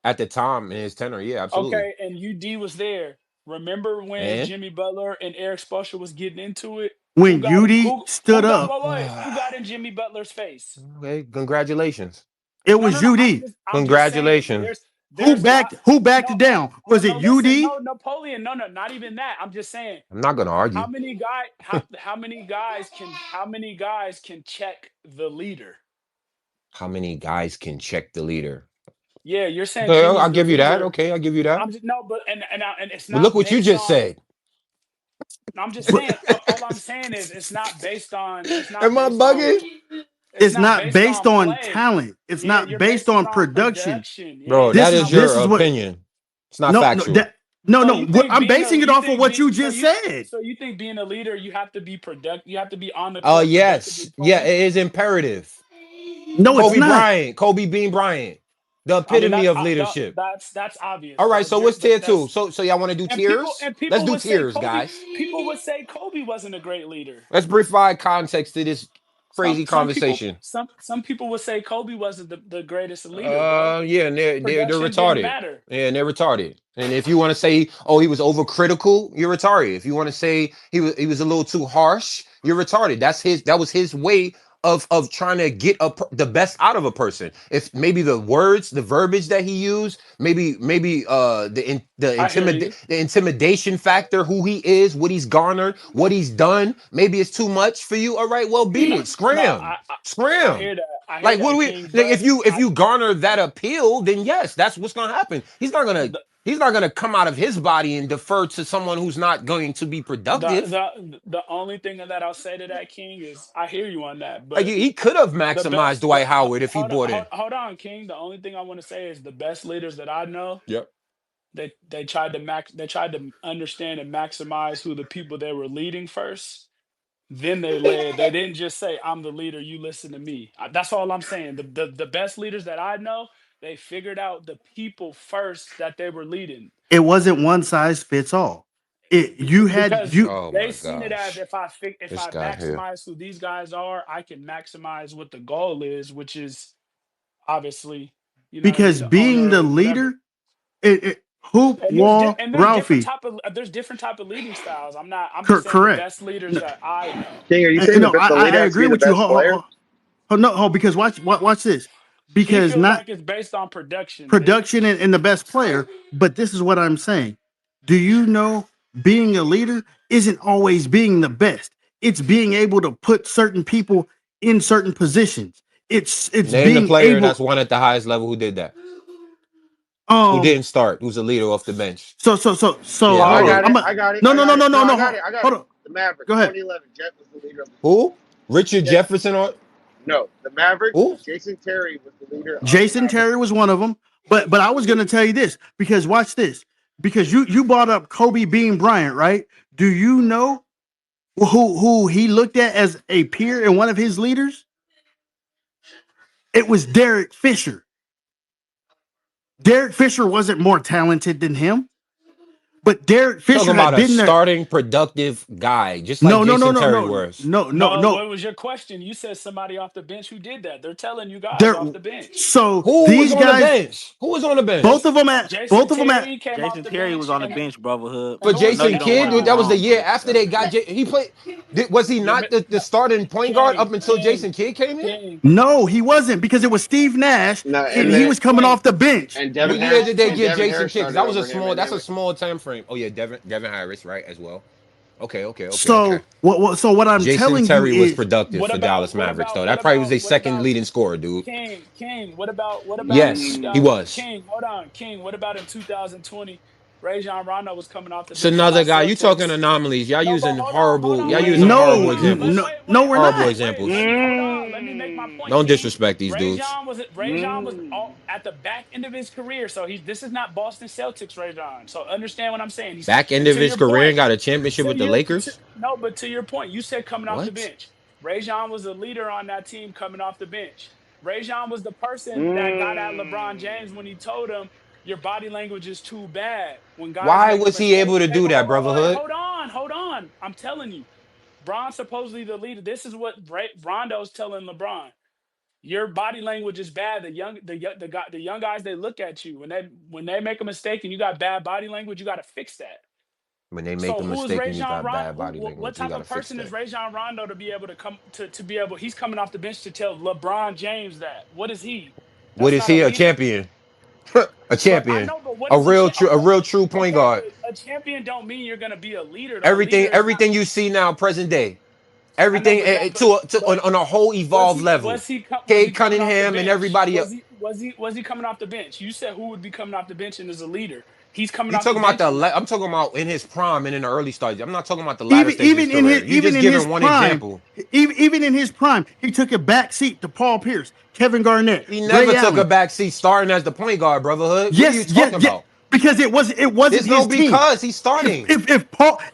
At the time in his tenor, yeah, absolutely. Okay, and UD was there. Remember when And Jimmy Butler and Eric Spoelstra was getting into it? When UD stood Who got up, who got in Jimmy Butler's face? okay, congratulations. it No, was no, no. UD. I'm just saying. Congratulations. There's got Who backed no it down? Was it no. Listen, UD? no Napoleon. No, not even that. I'm just saying. I'm not gonna How argue. many how many guys can check the leader? How many guys can check the leader? Yeah, you're saying Okay, I'll Jimmy's the give you that. leader. Okay, I'll give you that. I'm just no, but and it's But look not what you based just on. said. I'm just But saying. All I'm saying is it's not based on. Am I bugging? It's it's not not based based on on play. talent. It's Yeah, not you're based basing it on on production. production. Yeah, Bro, you're that basing is on This your is what opinion. It's not no factual. So no. you think I'm being a basing it you off of think what be you just said. so you think being a leader you have to be product you have to be on the court Yes. productively Yeah, playing? it is imperative. No, it's Okay, Kobe not. Bryant, Kobe Bean Bryant, the I mean epitome of leadership. that's obvious, All right, bro. so what's tier two? That's So y'all want to do tiers? and Let's people do would say tiers, Kobe. guys. People would say Kobe wasn't a great leader. Let's provide context to this crazy conversation. Some people would say Kobe wasn't the greatest leader, bro. Yeah, and they're Production didn't retarded. matter. Yeah, and they're retarded. And if you want to say, oh, he was overcritical, you're retarded. If you want to say he was a little too harsh, you're retarded. That was his way of trying to get the best out of a person. If maybe the words, the verbiage that he used, maybe I hear you. the intimidation factor, who he is, what he's garnered, what he's done. Maybe it's too much for you. All right, well, beat it, No, scram, I scram. hear that. I hear Like, what do that, we King. like, But if you garner that appeal, then yes, that's what's gonna happen. the He's not gonna come out of his body and defer to someone who's not going to be productive. the only thing that I'll say to that, King, is I hear you on that. Like, But he could have the maximized best, Dwight Howard if he bought in. hold on, King. The only thing I want to say is the best leaders that I know, Yep. they tried to they tried to understand and maximize who the people they were leading first. Then they led. They didn't just say, "I'm the leader. You listen to me." That's all I'm saying. The best leaders that I know, they figured out the people first that they were leading. It wasn't one size fits all. It you had Because you Oh they my seen it as gosh, if this I guy here. maximize who these guys are, I can maximize what the goal is, which is obviously, you know what I mean, because the being owner the or whatever. leader, hoop And wall Ralphie. there's different type of leading styles. I'm just saying the Correct. best leaders that I know. King, are you saying No, the I leader has to agree be the with you. best player? No, because watch this. He Because feels not like it's based on production. production and the best player, but this is what I'm saying. Do you know being a leader isn't always being the best? It's being able to put certain people in certain positions. It's Name the being player able that's won at the highest level who did that. Who um didn't start? Who's a leader off the bench? so Oh, Yeah, I hold name on. got it. it. I'm a, I got it. no I no got no no it. no No, I no got hold, it. I got hold it. on. The Mavericks, Go ahead. 2011. Jet was the leader of the team. Who? Richard Jet, Jefferson or no, the Mavericks. who? Jason Terry was the leader of the Jason Mavericks. Terry was one of them, but I was going to tell you this because watch this because you brought up Kobe Bean Bryant, right? Do you know who he looked at as a peer and one of his leaders? It was Derek Fisher. Derek Fisher wasn't more talented than him, but Derek Talking Fisher about had a been there. starting productive guy, just like No, no, no, Jason no, Terry no, was. no, no, No, no. what was your question? You said somebody off the bench who did that. They're telling you guys There. off the bench. So Who was these on the guys, bench? Who was on the bench? both Jason of them at Jason both of them at. Terry came off Jason the Terry was bench, on the bench, brotherhood. and For who was I know the you Jason second don't want Kidd, to be guy? that was the wrong, year but after they got. He played. Was he You're not the no, starting point guard up King, until King, Jason Kidd came in? King, No, he wasn't because it was Steve Nash No, and and he then was coming King. off the bench. and You Devin What year Harris did asked they and him. get Devin Jason Harris Kidd? Because started that was a over him, small. and they That's a went. small time frame. Oh yeah, Devin Harris, right, as well. Okay. So what I'm Jason telling you Terry was is productive for Dallas Mavericks, though. That probably was a What second about leading scorer, dude. King? What about in Yes, he 2000? Mm, was. King, hold on, King. What about in 2020? Rajon Rondo was coming off the It's bench for my another guy. You talking Celtics. anomalies? Y'all No, but using hold horrible. Y'all on, wait, using wait, wait, horrible no, hold on. examples. no, we're Horrible not. examples. Hold on. Let me make my point, Don't King. disrespect these dudes. Rajon was mm. at the back end of his career, so this is not Boston Celtics Rajon. So understand what I'm saying. Back end And of to his your career point, and got a championship with the Lakers. no, but to your point, you said coming off the What? bench. Rajon was a leader on that team coming off the bench. Rajon was the person that got at LeBron James when he told him your body language is too bad. When guys Why make a was he mistake, able to do that, brotherhood? hold on. I'm telling you, Bron's supposedly the leader. This is what Rondo's telling LeBron. Your body language is bad. The young guys, they look at you when they make a mistake and you got bad body language. You got to fix that. When they make So a who is mistake and you Rajon got Rondo? bad body What language, you type got to of fix person is that. Rajon Rondo to be able to come to be able? He's coming off the bench to tell LeBron James that. What is he? What That's is not a he? A leader. champion? A But I champion? know. But what is A real true point Okay, guard. but a champion don't mean you're gonna be a leader though. A leader is not. Everything you see now, present day. I know, Everything but that. But on a whole evolved level. was he Cade coming off the Cunningham and bench? everybody else. Was he coming off the bench? You said who would be coming off the bench and is a leader? He's coming You off the talking about bench and I'm talking about in his prime and in the early stages. I'm not talking about the latter Even stage of his even in his career. You just in his giving one prime, example. even in his prime, he took a back seat to Paul Pierce, Kevin Garnett, He Ray never took a Allen. back seat starting as the point guard, brotherhood. What are you Yes, talking yes, about? because it wasn't There's no his team. because he's starting.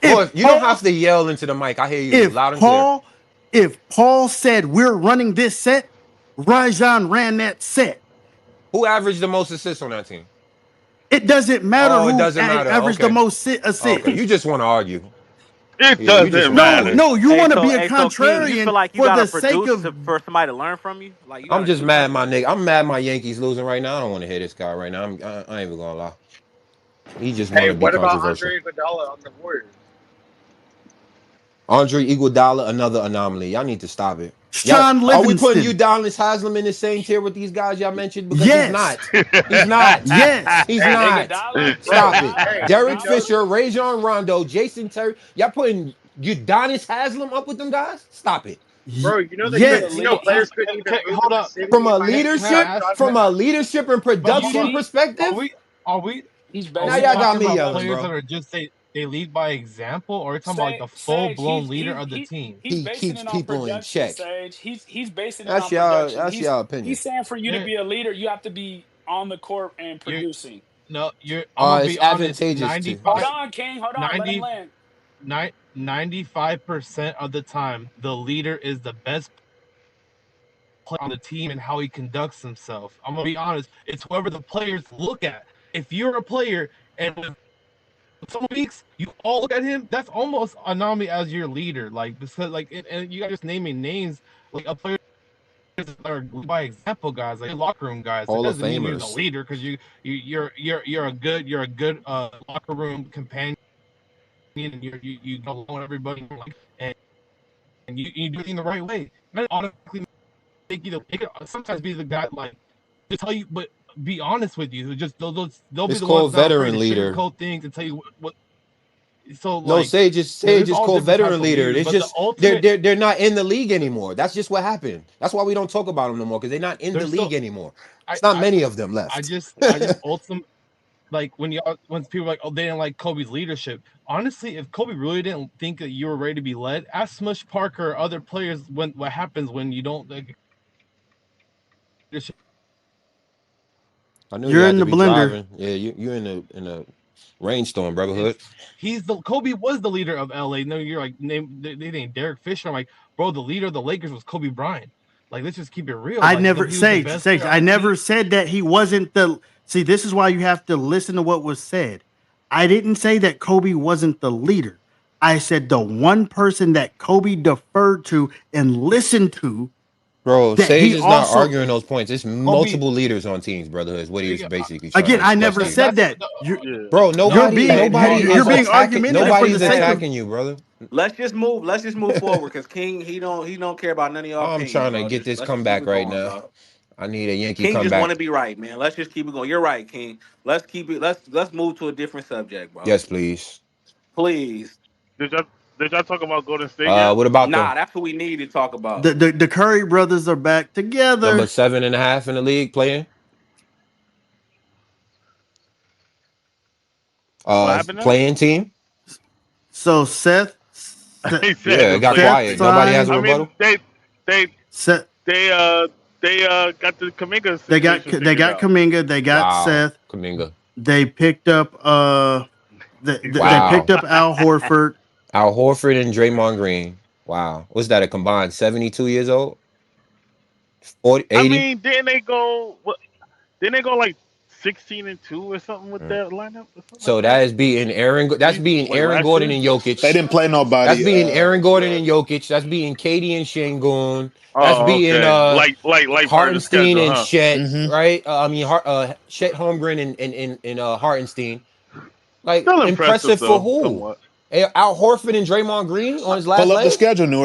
Boy, If you don't have Paul to yell into the mic. I hear you if loud and clear. Paul if Paul said we're running this set, Rajon ran that set. Who averaged the most assists on that team? It doesn't matter Oh, it who doesn't matter. averaged the Okay. most Okay. You assists. just want to argue. It Yeah, you just doesn't want to No, matter. argue. no, you want to be a So King, you feel contrarian like you for gotta the sake produce of for somebody to learn from you? Like you I'm gotta just do mad something. my nigga. I'm mad my Yankees losing right now. I don't want to hear this guy right now. I ain't even gonna lie. He just want Hey, to be what about controversial. Andre Iguodala on the Warriors? Andre Iguodala, another anomaly. Y'all need to stop it. Sean Are we putting Livingston. Udonis Haslam in the same tier with these guys y'all mentioned? Because he's Yes. not. He's not. Yes. He's Hey, not. Iguodala, Stop Bro, it. Iguodala, hey, we Derek know. Iguodala. Fisher, Rajon Rondo, Jason Terry. Y'all putting Udonis Haslam up with them guys? Stop it. Bro, you know they He's could. a Yes. You know lead. players He's couldn't even Okay, move in hold the up. From city a if I had Can I leadership, Udonis ask? from Haslam. a leadership and But he's production hold up. he perspective. Are we are we he's are Now we basing y'all it got talking off me about yelling, players bro. that are just they lead by example, or are we talking about like the full Sage. blown leader of the He team? he's He basing keeps it on people in production, check. Sage. He's basing it That's on y'all. production. That's y'all opinion. He's saying for you to Yeah, be a leader, you have to be on the court and you're producing. no, you're. I'm gonna It's be honest. advantageous to. Hold 95, on, King. Hold on. Let him 90, land. 95% of the time, the leader is the best player on the team and how he conducts himself. I'm gonna be honest. It's whoever the players look at. If you're a player and when some weeks you all look at him, that's almost anomaly as your leader. Like because like and you guys just naming names like a player are by example guys, like locker room guys. Like Hall that of doesn't mean you're the Famers. leader because you're a good locker room companion and you go along with everybody and you do it in the right way. Not automatically make you it could sometimes be the guy like to tell you, but be honest with you. Just they'll be It's the ones called not afraid veteran to leader. sugarcoat things and tell you what. So No, like, Sage there's is all called different types veteran of leader. leaders, It's but the just ultimate they're not in the league anymore. That's just what happened. That's why we don't talk about them no more because they're not in the there's still league anymore. I It's not I many of them I left. just ultimate like when people are like, oh, they didn't like Kobe's leadership. Honestly, if Kobe really didn't think that you were ready to be led, ask Smush Parker or other players when what happens when you don't like leadership. I knew you You're had in to the be blender. driving. Yeah, you in a rainstorm, brotherhood. He's the Kobe was the leader of LA. No, you're like they named Derek Fisher. I'm like, bro, the leader of the Lakers was Kobe Bryant. Like, let's just keep it real. I Like, never he was the Sage, best Sage. player on I the never team. said that he wasn't the see, this is why you have to listen to what was said. I didn't say that Kobe wasn't the leader. I said the one person that Kobe deferred to and listened to Bro, that Sage he is not also arguing those points. It's Kobe, multiple leaders on teams, brotherhood. Is what he was yeah, basically trying to again, I express never to that, you. said that's that. the, Yeah. You're no, Nobody you're is being attacking. argumentative for Nobody the is sake of attacking you, brother. Let's just move forward because King he don't care about none of your I'm opinions, trying to bro. get Just this let's just keep comeback it right going, now. dog. I need a Yankee King just want to comeback. be right, man. Let's just keep it going. You're right, King. Let's keep it. Let's move to a different subject, bro. Yes, please. Please. Did y'all did y'all talk about Golden State yet? What about Nah, them? that's what we need to talk about. the Curry brothers are back Number together. 7.5 in the league playing. What happened now? Playing team. So Seth, He said Yeah, the it got playing Seth quiet. team. Nobody has signed a I mean, rebuttal. they Seth, they uh got the Kaminga situation they figured got out. Kaminga, they got Wow, Seth, Kaminga. they picked up He they said picked Wow, up Al Horford. Al Horford and Draymond Green. Wow, what's that? A combined 72 years old? 40, I 80? mean, didn't they go what didn't they go like 16-2 or something with Mm. that lineup or something like So that? that is beating Aaron. That's beating Like Aaron last Gordon year? and They Jokic. didn't play That's nobody. beating Aaron Gordon Yeah. and Jokic. That's beating Katie and Şengün. That's Oh, beating okay. Like part of the Hartenstein schedule, and huh? Chet, Hmm. right? I mean Chet Holmgren and Hartenstein. Like Still impressive impressive for though, who? somewhat. Al Horford and Draymond Green on his Pull last up the leg? schedule, New